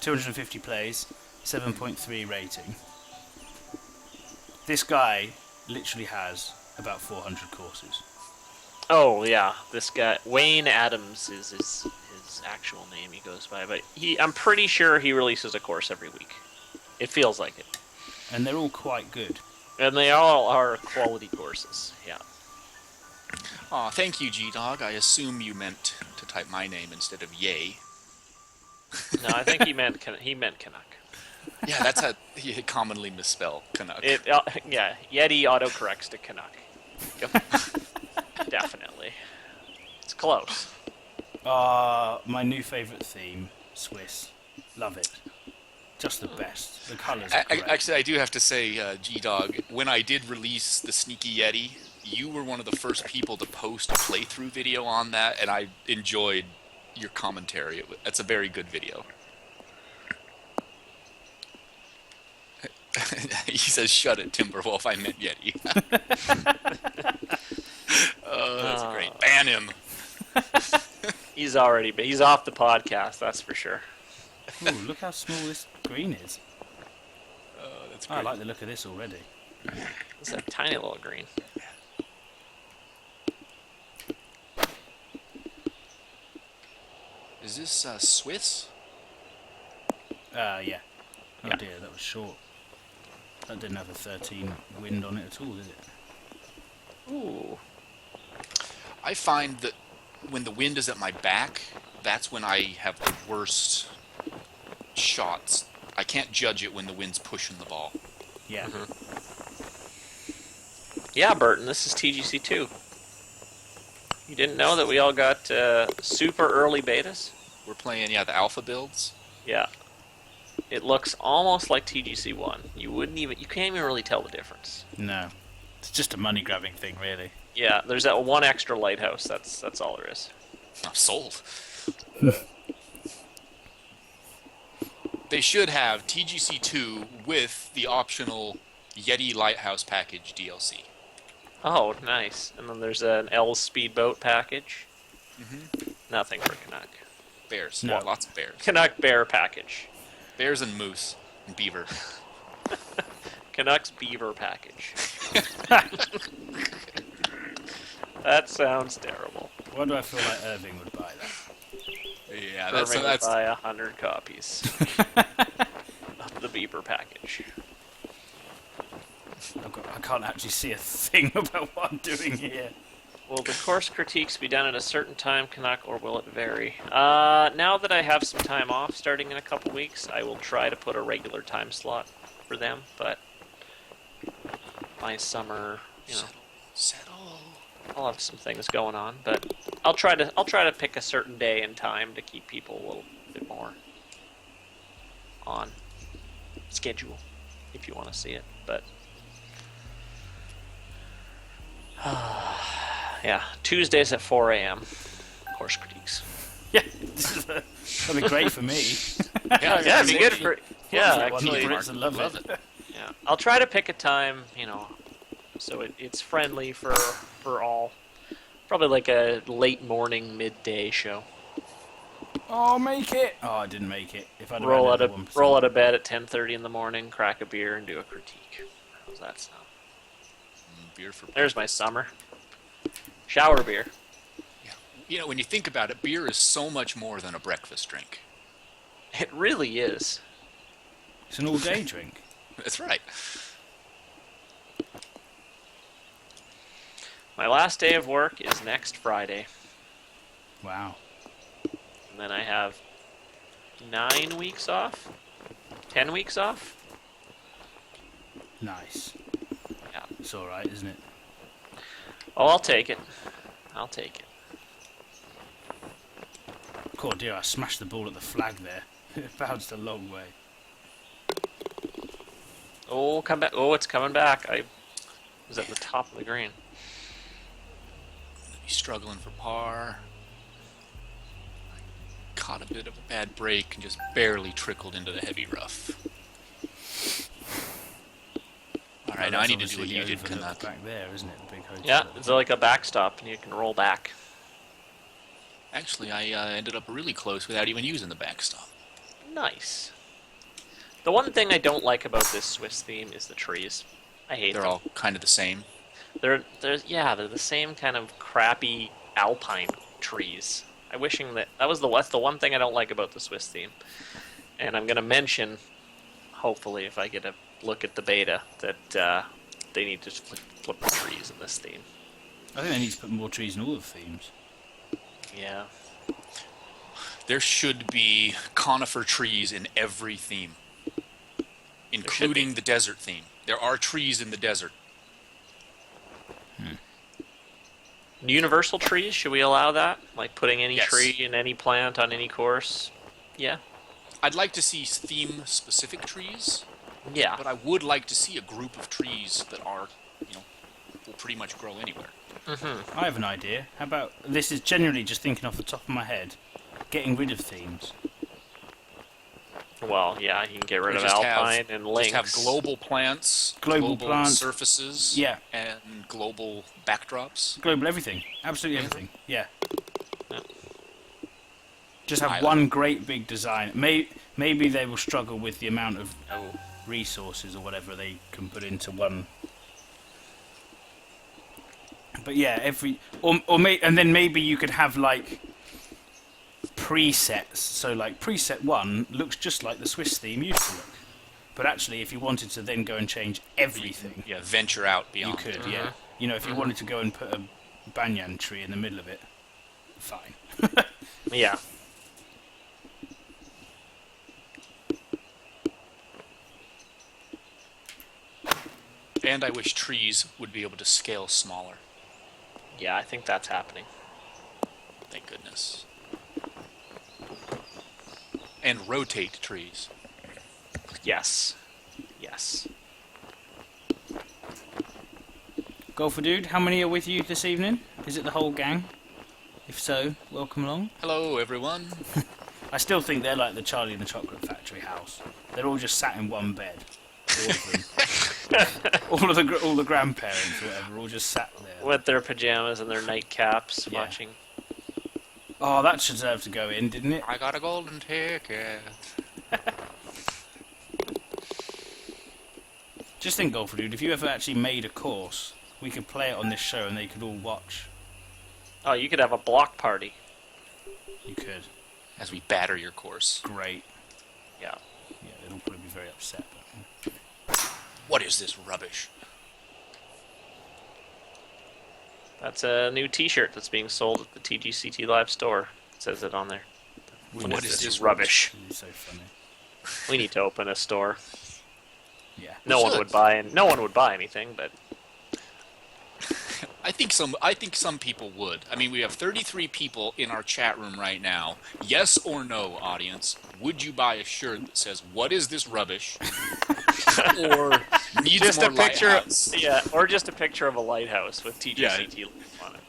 250 plays, 7.3 rating. This guy literally has about 400 courses. Oh yeah, this guy Wayne Adams is his actual name he goes by, but I'm pretty sure he releases a course every week. It feels like it. And they're all quite good. And they all are quality courses. Yeah. Aw, thank you, G-Dog. I assume you meant to type my name instead of Yay. No, I think he meant Canuck. Yeah, that's how you commonly misspell Canuck. Yeah, Yeti autocorrects to Canuck. Yep. Definitely. It's close. My new favourite theme, Swiss. Love it. Just the best. The colours are great. Actually, I do have to say, G-Dog, when I did release the Sneaky Yeti, you were one of the first people to post a playthrough video on that, and I enjoyed your commentary. That's a very good video. He says, "Shut it, Timberwolf. I meant Yeti." Oh, that's great. Ban him. He's off the podcast, that's for sure. Ooh, look how small this green is. That's I like the look of this already. It's a tiny little green. Is this Swiss? Yeah. Oh Yeah. dear, that was short. That didn't have a 13 wind on it at all, did it? Ooh. I find that when the wind is at my back, that's when I have the worst shots. I can't judge it when the wind's pushing the ball. Yeah. Yeah, Burton, this is TGC2. You didn't know that we all got super early betas? We're playing, the alpha builds. Yeah. It looks almost like TGC1. You can't even really tell the difference. No. It's just a money grabbing thing, really. Yeah, there's that one extra lighthouse. That's all there is. I'm sold. They should have TGC2 with the optional Yeti Lighthouse package DLC. Oh, nice. And then there's an L speedboat package. Nothing for Canuck. Bears. No. Lots of bears. Canuck bear package. Bears and moose and beaver. Canucks beaver package. That sounds terrible. Why do I feel like Irving would buy that? Yeah, Irving would that's buy 100 copies of the beaver package. I can't actually see a thing about what I'm doing here. Will the course critiques be done at a certain time, Canuck, or will it vary? Now that I have some time off starting in a couple weeks, I will try to put a regular time slot for them, but my summer, settle. I'll have some things going on, but I'll try to pick a certain day and time to keep people a little bit more on schedule, if you want to see it, but yeah, Tuesdays at 4 a.m. course critiques. Yeah, that'd be great for me. Yeah, it'd be good for Actually, actually. love it. Yeah, I'll try to pick a time, so it's friendly for all. Probably like a late morning, midday show. Oh, make it! Oh, I didn't make it. If I'd Roll out of bed at 10:30 in the morning, crack a beer, and do a critique. How's that sound? Beer for There's my summer. Shower beer. Yeah. When you think about it, beer is so much more than a breakfast drink. It really is. It's an all-day drink. That's right. My last day of work is next Friday. Wow. And then I have 9 weeks off? 10 weeks off? Nice. Yeah. It's alright, isn't it? Oh, I'll take it. Oh dear, I smashed the ball at the flag there. It bounced a long way. Oh, come back. Oh, it's coming back. I was at the top of the green. He's struggling for par. I caught a bit of a bad break and just barely trickled into the heavy rough. All right, now I need to do what you did, Canuck. Back there, isn't it? The big hotel. Yeah, it's like a backstop, and you can roll back. Actually, I ended up really close without even using the backstop. Nice. The one thing I don't like about this Swiss theme is the trees. I hate them. They're all kind of the same. They're the same kind of crappy alpine trees. That's the one thing I don't like about the Swiss theme. And I'm going to mention, hopefully, if I get a look at the beta, that they need to flip the trees in this theme. I think they need to put more trees in all the themes. Yeah. There should be conifer trees in every theme, including the desert theme. There are trees in the desert. Universal trees, should we allow that? Like putting any Yes. tree in any plant on any course? Yeah. I'd like to see theme-specific trees, Yeah. but I would like to see a group of trees that are, will pretty much grow anywhere. Mm-hmm. I have an idea. How about, this is generally just thinking off the top of my head, getting rid of themes. Well, yeah, you can get rid of Just alpine and lynx. Just have global plants, Global plants. surfaces, Yeah. and global backdrops. Global everything. Absolutely everything. Yeah. Just have one great big design. Maybe they will struggle with the amount of resources or whatever they can put into one. But yeah, and then maybe you could have like presets. So like preset 1 looks just like the Swiss theme used to look. But actually, if you wanted to then go and change everything, venture out beyond. you could. Yeah, you know, if you wanted to go and put a banyan tree in the middle of it, fine. Yeah. And I wish trees would be able to scale smaller. Yeah, I think that's happening. Thank goodness. And rotate trees. Yes. Yes. Golfer Dude, how many are with you this evening? Is it the whole gang? If so, welcome along. Hello, everyone. I still think they're like the Charlie and the Chocolate Factory house. They're all just sat in one bed. All of them. all the grandparents or whatever, all just sat there. With their pajamas and their nightcaps, watching. Oh, that should deserve to go in, didn't it? I got a golden ticket. Just think, Golfer Dude, if you ever actually made a course, we could play it on this show and they could all watch. Oh, you could have a block party. You could. As we batter your course. Great. Yeah. Yeah, they'll probably be very upset. What is this rubbish? That's a new T-shirt that's being sold at the TGCT Live store. It says it on there. What is this rubbish? It's so funny. We need to open a store. Yeah. No one would buy anything, but I think some people would. I mean, we have 33 people in our chat room right now. Yes or no, audience? Would you buy a shirt that says "What is this rubbish?" or needs just more a picture, lighthouse? or just a picture of a lighthouse with TGCT on it.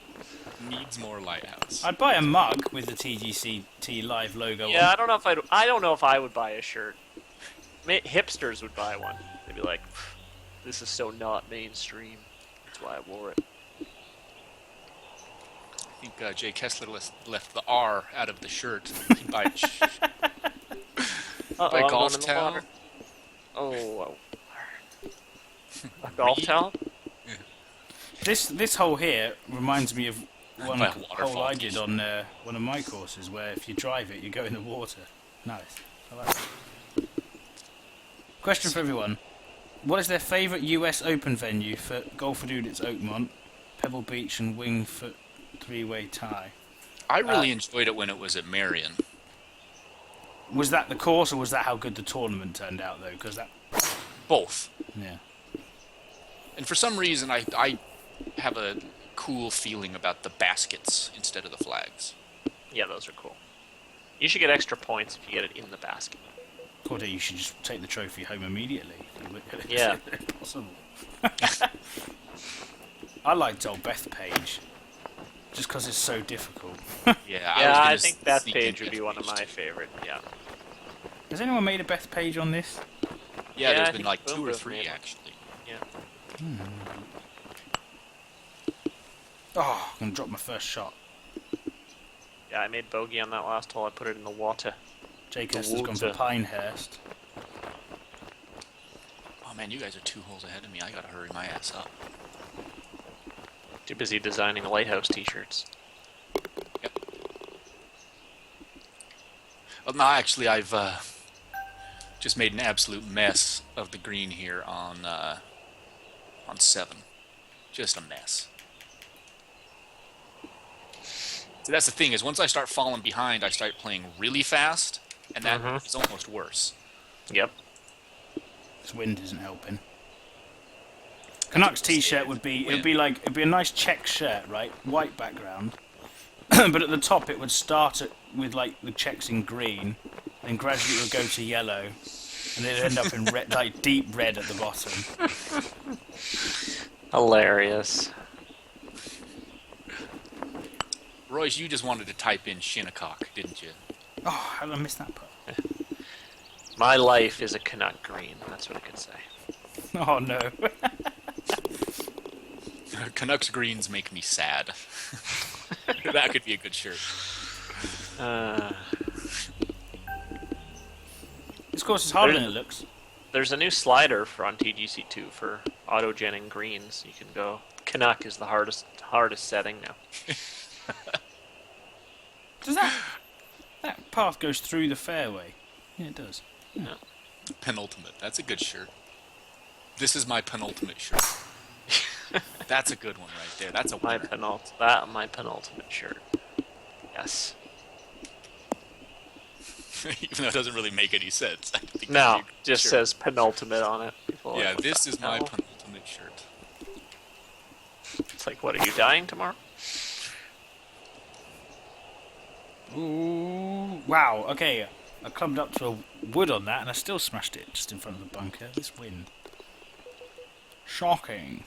Needs more lighthouse. I'd buy a mug with the TGCT Live logo Yeah, on. I don't know if I would buy a shirt. Hipsters would buy one. They'd be like, "This is so not mainstream. That's why I wore it." I think Jay Kessler left the R out of the shirt. He'd buy By golf towel. Oh, a golf towel? This hole here reminds me of one By a hole waterfall I did on one of my courses, where if you drive it, you go in the water. Nice. I like that. Question for everyone. What is their favourite US Open venue? For Golfer Dude, it's Oakmont, Pebble Beach and Wingfoot three-way tie. I really enjoyed it when it was at Marion. Was that the course, or was that how good the tournament turned out, though? Because that... Both. Yeah. And for some reason, I have a cool feeling about the baskets instead of the flags. Yeah, those are cool. You should get extra points if you get it in the basket. Corday, you should just take the trophy home immediately. Yeah. If possible. I liked old Bethpage, just because it's so difficult. Yeah, I think that page would be one of my favorite. Yeah. Has anyone made a Bethpage on this? Yeah, Yeah, I there's been think like 2 or Wilbur's 3 made one. actually. Yeah. Oh, I'm going to drop my first shot. Yeah, I made bogey on that last hole. I put it in the water. Jake The Hester's gone for water. Pinehurst. Oh man, you guys are 2 holes ahead of me. I gotta hurry my ass up. Too busy designing lighthouse T-shirts. Yep. Well, no, actually, I've just made an absolute mess of the green here on 7. Just a mess. See, that's the thing, is once I start falling behind, I start playing really fast, and that is almost worse. Yep. This wind isn't helping. Canucks t-shirt would be, it'd be a nice check shirt, right? White background. But at the top it would start with like the checks in green, then gradually it would go to yellow, and it'd end up in red, like deep red at the bottom. Hilarious. Royce, you just wanted to type in Shinnecock, didn't you? Oh, how did I miss that part? My life is a Canuck green. That's what I could say. Oh no. Canucks greens make me sad. That could be a good shirt. course, it's harder than it looks. There's a new slider on TGC2 for auto-genning greens. You can go. Canuck is the hardest setting now. Does that path goes through the fairway? Yeah, it does. Yeah. Penultimate. That's a good shirt. This is my penultimate shirt. That's a good one right there. That's a winner. My penultimate shirt. Yes. Even though it doesn't really make any sense. No, just says penultimate on it. People yeah, like, this is my penultimate shirt. It's like, what, are you dying tomorrow? Ooh, wow, okay. I climbed up to a wood on that and I still smashed it just in front of the bunker. This wind. Shocking.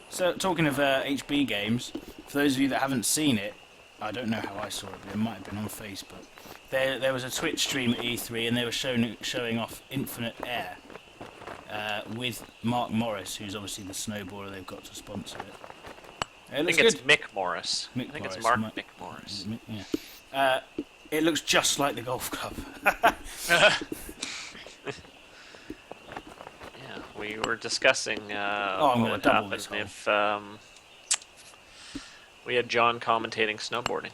So, talking of HB games, for those of you that haven't seen it, I don't know how I saw it, but it might have been on Facebook. There was a Twitch stream at E3 and they were showing off Infinite Air with Mark Morris, who's obviously the snowboarder they've got to sponsor it. I think it's Mick Morris. I think it's Mark Mick Morris. Yeah. It looks just like the golf club. Yeah, we were discussing what would happen if we had John commentating snowboarding.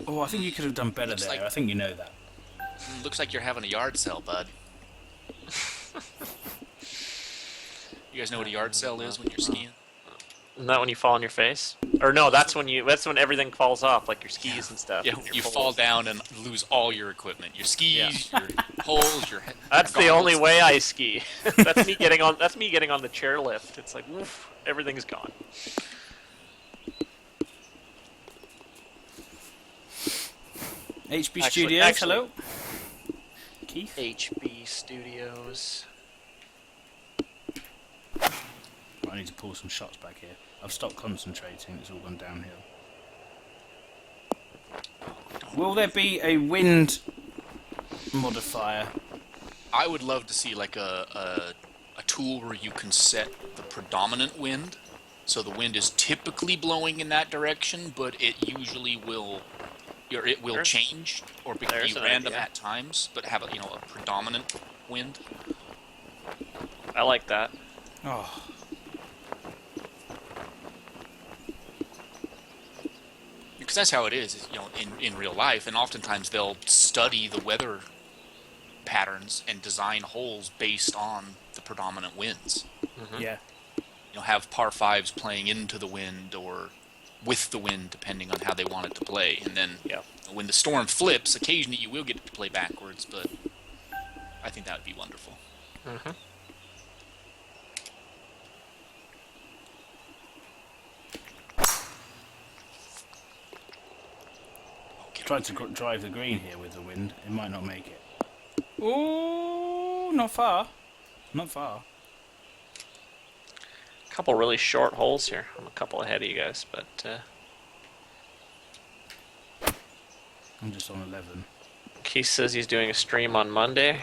Oh, I think you could have done better Looks there. like- I think you know that. Looks like you're having a yard sale, bud. You guys know what a yard sale is when you're skiing? Isn't that when you fall on your face? Or no, that's when everything falls off, like your skis and stuff. Yeah, you fall down and lose all your equipment. Your skis, your poles, your That's the goggles. only way I ski. That's me getting on the chairlift. It's like, woof, everything's gone. HB Studios, hello. Keith? HB Studios. I need to pull some shots back here. I've stopped concentrating, it's all gone downhill. Will there be a wind modifier? I would love to see like a tool where you can set the predominant wind. So the wind is typically blowing in that direction, but it usually will change or be random at times, but have a predominant wind. I like that. Oh. Because that's how it is, in real life, and oftentimes they'll study the weather patterns and design holes based on the predominant winds. Mm-hmm. Yeah. Have par fives playing into the wind or with the wind, depending on how they want it to play. And then when the storm flips, occasionally you will get it to play backwards, but I think that would be wonderful. Mm-hmm. Tried to drive the green here with the wind. It might not make it. Ooh, not far. Not far. A couple really short holes here. I'm a couple ahead of you guys, but I'm just on 11. Keith says he's doing a stream on Monday,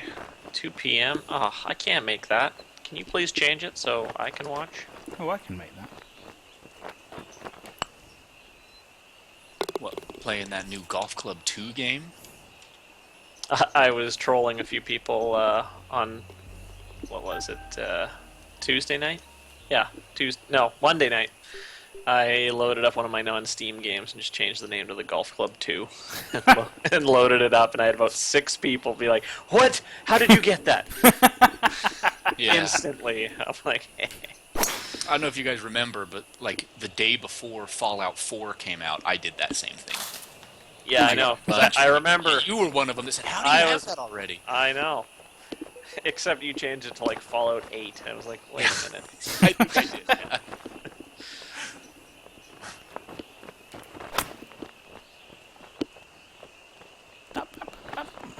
2 p.m. Oh, I can't make that. Can you please change it so I can watch? Oh, I can make that. What, playing that new Golf Club 2 game? I was trolling a few people on, what was it, Tuesday night? Yeah, Monday night. I loaded up one of my non-Steam games and just changed the name to the Golf Club 2 and loaded it up, and I had about 6 people be like, "What? How did you get that?" Instantly. I'm like, I don't know if you guys remember, but like the day before Fallout 4 came out, I did that same thing. yeah, I know. I remember. You were one of them that said, "How do you have that already?" I know. Except you changed it to like Fallout 8. I was like, wait a minute. I think I did. Yeah.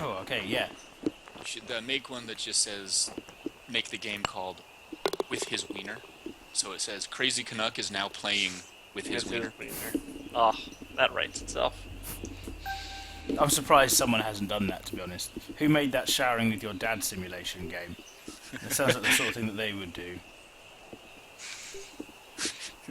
Oh, okay, yeah. You should make one that just says, make the game called With His Wiener. So it says, Crazy Canuck is now playing with his wiener. Oh, that writes itself. I'm surprised someone hasn't done that, to be honest. Who made that showering with your dad simulation game? It sounds like the sort of thing that they would do.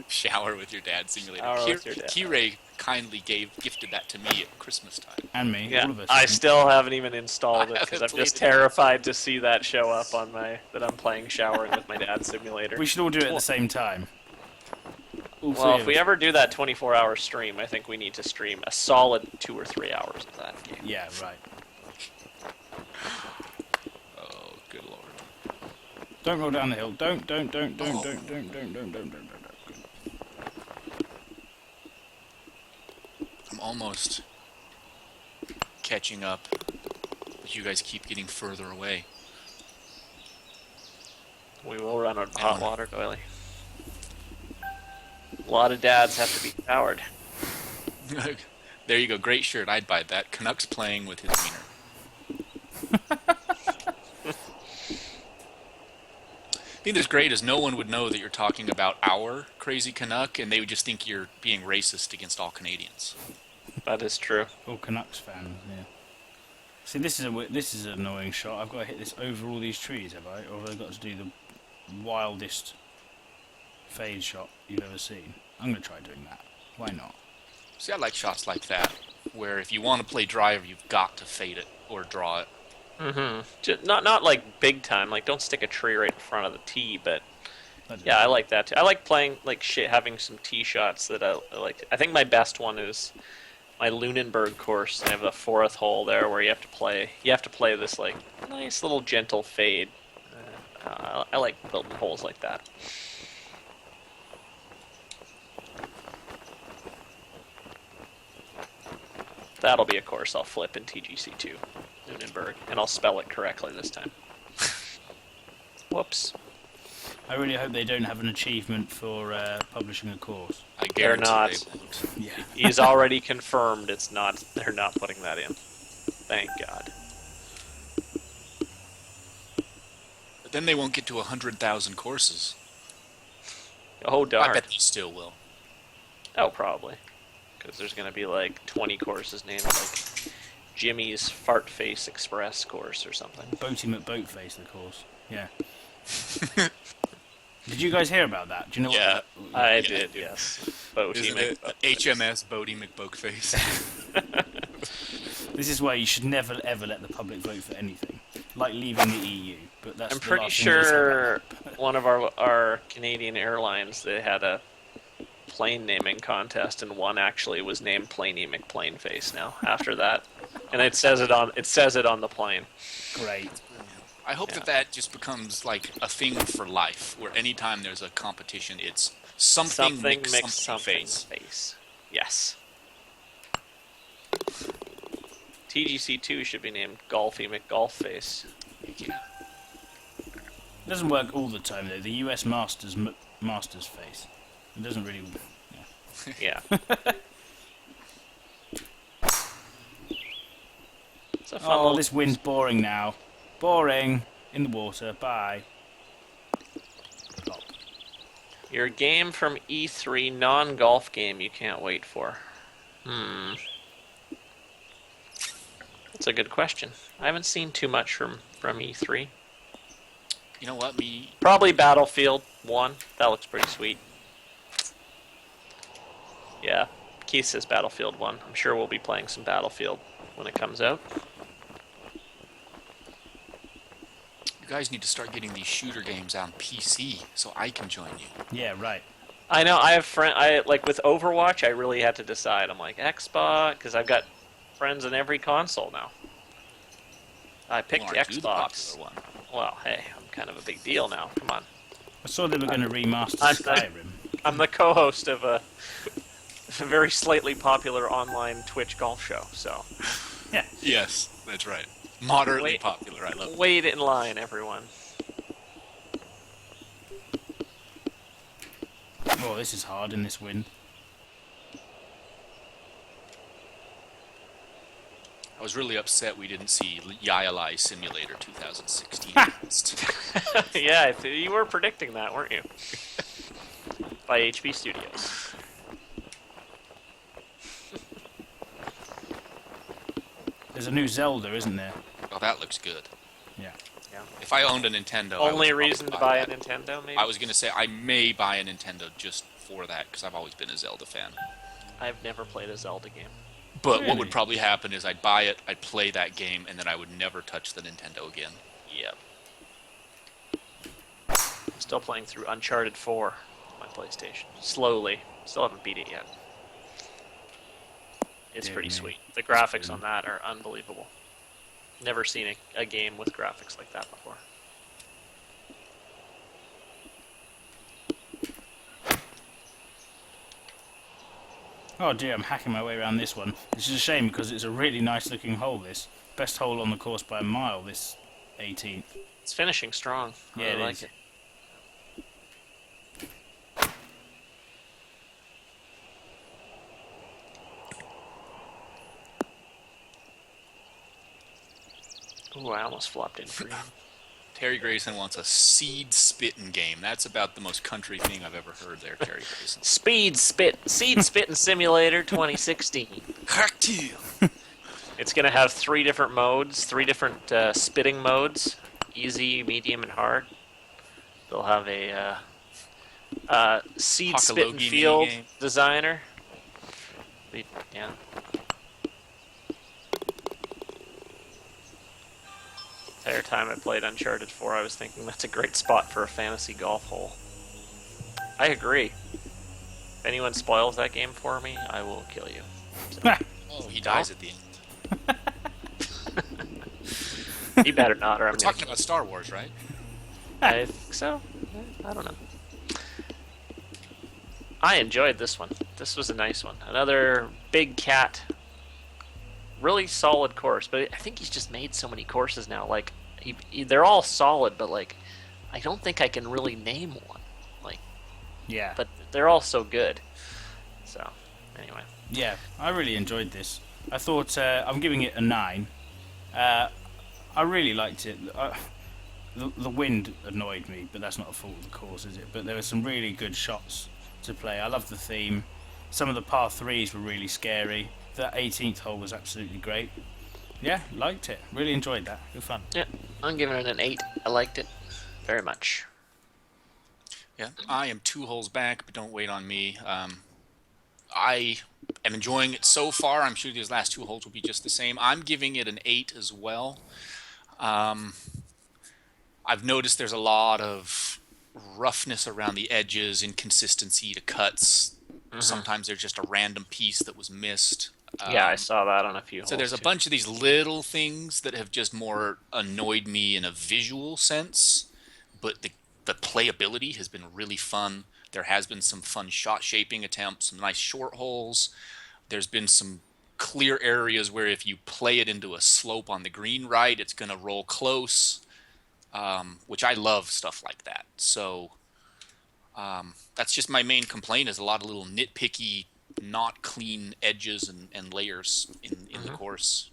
Shower with your dad simulator. Shower with your dad. Kirei kindly gifted that to me at Christmas time. And me, Yeah, all of us. I still haven't even installed it because I'm haven't just played it. terrified to see that show up on that I'm playing showering with my dad simulator. We should all do it at the same time. All three Well, of if we us. ever do that 24-hour stream, I think we need to stream a solid 2 or 3 hours of that game. Yeah, right. Oh, good lord. Don't roll down the hill. Don't. I'm almost catching up, but you guys keep getting further away. We will run out of hot water, Doily. A lot of dads have to be powered. There you go. Great shirt. I'd buy that. Canucks playing with his wiener. I think that's great is no one would know that you're talking about our crazy Canuck, and they would just think you're being racist against all Canadians. That is true. All Canucks fans, yeah. See, this is an annoying shot. I've got to hit this over all these trees, have I? Or have I got to do the wildest fade shot you've ever seen? I'm going to try doing that. Why not? See, I like shots like that, where if you want to play driver, you've got to fade it or draw it. Mm-hmm. Not like big time. Like, don't stick a tree right in front of the tee, but That's yeah, I like that too. I like playing like having some tee shots that I like. I think my best one is my Lunenburg course. I have the 4th hole there where you have to play this like nice little gentle fade. I like building holes like that. That'll be a course I'll flip in TGC2, Lunenburg, and I'll spell it correctly this time. Whoops. I really hope they don't have an achievement for publishing a course. I They're guarantee not. they won't. Yeah. He's already confirmed it's not. They're not putting that in. Thank God. But then they won't get to 100,000 courses. Oh darn. I bet they still will. Oh, probably. Because there's going to be like 20 courses named like Jimmy's Fart Face Express course or something. Boaty McBoatface, the course. Yeah. Did you guys hear about that? Do you know Yeah. what? I did, yes. Boaty Isn't it McBoatface. HMS Bodie McBokeface? This is why you should never ever let the public vote for anything, like leaving the EU. But that's I'm the pretty last thing that's sure one of our Canadian airlines, they had a plane naming contest, and one actually was named Planey McPlaneface now after that, and it says it on the plane. Great. I hope that just becomes like a thing for life, where anytime there's a competition, it's something mix something face. Yes. TGC2 should be named Golfy McGolfface. Yeah. It doesn't work all the time though. The US Masters face. It doesn't really. Yeah. Yeah. It's a fun Oh, little- this wind's boring now. Boring. In the water. Bye. Plop. Your game from E3, non-golf game you can't wait for. That's a good question. I haven't seen too much from E3. You know what? Probably Battlefield 1. That looks pretty sweet. Yeah, Keith says Battlefield 1. I'm sure we'll be playing some Battlefield when it comes out. You guys need to start getting these shooter games on PC so I can join you. Yeah, right. I know, I have like with Overwatch, I really had to decide. I'm like, Xbox, because I've got friends in every console now. I picked Well, the aren't you the Xbox. popular one? Well, hey, I'm kind of a big deal now. Come on. I saw they were going to remaster I'm Skyrim. I'm the co-host of a very slightly popular online Twitch golf show, so Yeah. Yes, that's right. Moderately Wait. popular. I love it. wait in line, everyone. Oh, this is hard in this wind. I was really upset we didn't see Yayalai Simulator 2016. Yeah, you were predicting that, weren't you? By HB Studios. There's a new Zelda, isn't there? Oh, that looks good. Yeah. Yeah. If I owned a Nintendo, I Only would reason to probably buy a that. Nintendo, maybe? I was going to say I may buy a Nintendo just before that because I've always been a Zelda fan. I've never played a Zelda game. But what Really? would probably happen is I'd buy it, I'd play that game, and then I would never touch the Nintendo again. Yep. Still playing through Uncharted 4 on my PlayStation. Slowly. Still haven't beat it yet. It's Dear pretty me. sweet. The graphics on that are unbelievable. Never seen a game with graphics like that before. Oh dear, I'm hacking my way around this one. This is a shame because it's a really nice looking hole, this. Best hole on the course by a mile, this 18th. It's finishing strong. I Yeah, really it like is. it. Ooh, I almost flopped in for you. Terry Grayson wants a seed spitting game. That's about the most country thing I've ever heard there, Terry Grayson. Seed Spitting Simulator 2016. Cocktail! It's going to have 3 different modes, 3 different spitting modes: easy, medium, and hard. They'll have a seed spitting Hockalogie field minigame. designer. Yeah. The entire time I played Uncharted 4, I was thinking that's a great spot for a fantasy golf hole. I agree. If anyone spoils that game for me, I will kill you. Oh, he dies at the end. You better not, or I'm We're gonna talking about Star Wars, right? I think so. I don't know. I enjoyed this one. This was a nice one. Another big cat. Really solid course, but I think he's just made so many courses now. Like, they're all solid, but like, I don't think I can really name one. Like, Yeah. but they're all so good. So, anyway. Yeah, I really enjoyed this. I thought I'm giving it a 9. I really liked it. The wind annoyed me, but that's not a fault of the course, is it? But there were some really good shots to play. I love the theme. Some of the par 3s were really scary. That 18th hole was absolutely great. Yeah, liked it. Really enjoyed that. Good fun. Yeah, I'm giving it an 8. I liked it very much. Yeah, I am 2 holes back, but don't wait on me. I am enjoying it so far. I'm sure these last 2 holes will be just the same. I'm giving it an 8 as well. I've noticed there's a lot of roughness around the edges, inconsistency to cuts. Sometimes there's just a random piece that was missed. Yeah, I saw that on a few holes. So there's a too. bunch of these little things that have just more annoyed me in a visual sense, but the playability has been really fun. There has been some fun shot shaping attempts, some nice short holes. There's been some clear areas where if you play it into a slope on the green right, it's going to roll close, which I love stuff like that. So that's just my main complaint, is a lot of little nitpicky, not clean edges and layers in the course.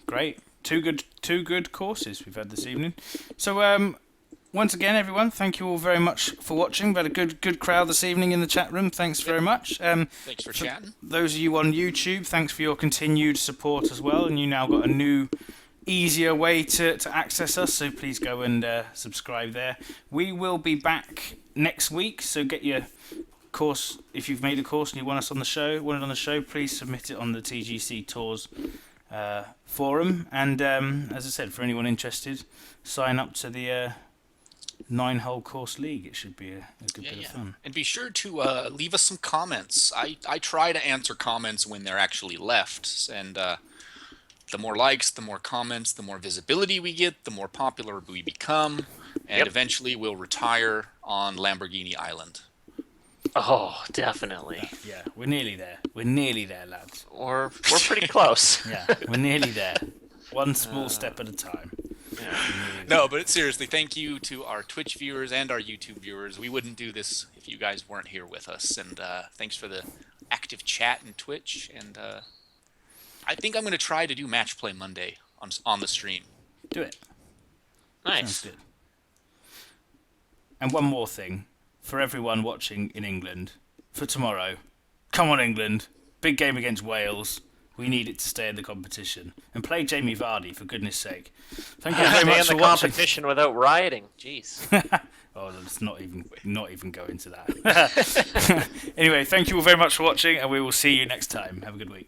Great. Two good courses we've had this evening. So once again, everyone, thank you all very much for watching. We've had a good crowd this evening in the chat room. Thanks very much. Thanks for chatting. Those of you on YouTube, thanks for your continued support as well. And you now got a new, easier way to access us, so please go and subscribe there. We will be back next week, so get your course. If you've made a course and you want it on the show, please submit it on the TGC Tours forum. And as I said, for anyone interested, sign up to the 9-hole course league. It should be a good bit of fun. And be sure to leave us some comments. I try to answer comments when they're actually left, and the more likes, the more comments, the more visibility we get, the more popular we become, and eventually we'll retire on Lamborghini Island. Oh, definitely. Yeah, we're nearly there. We're nearly there, lads. We're pretty close. Yeah, we're nearly there. One small step at a time. Yeah. No, but seriously, thank you to our Twitch viewers and our YouTube viewers. We wouldn't do this if you guys weren't here with us. And thanks for the active chat and Twitch. And I think I'm going to try to do Match Play Monday on the stream. Do it. Nice. Sounds good. And one more thing. For everyone watching in England, for tomorrow, come on England, big game against Wales. We need it to stay in the competition. And play Jamie Vardy, for goodness sake. Thank you very Stay in much the for watching. competition without rioting. Jeez. Oh, let's not even go into that. Anyway, thank you all very much for watching, and we will see you next time. Have a good week.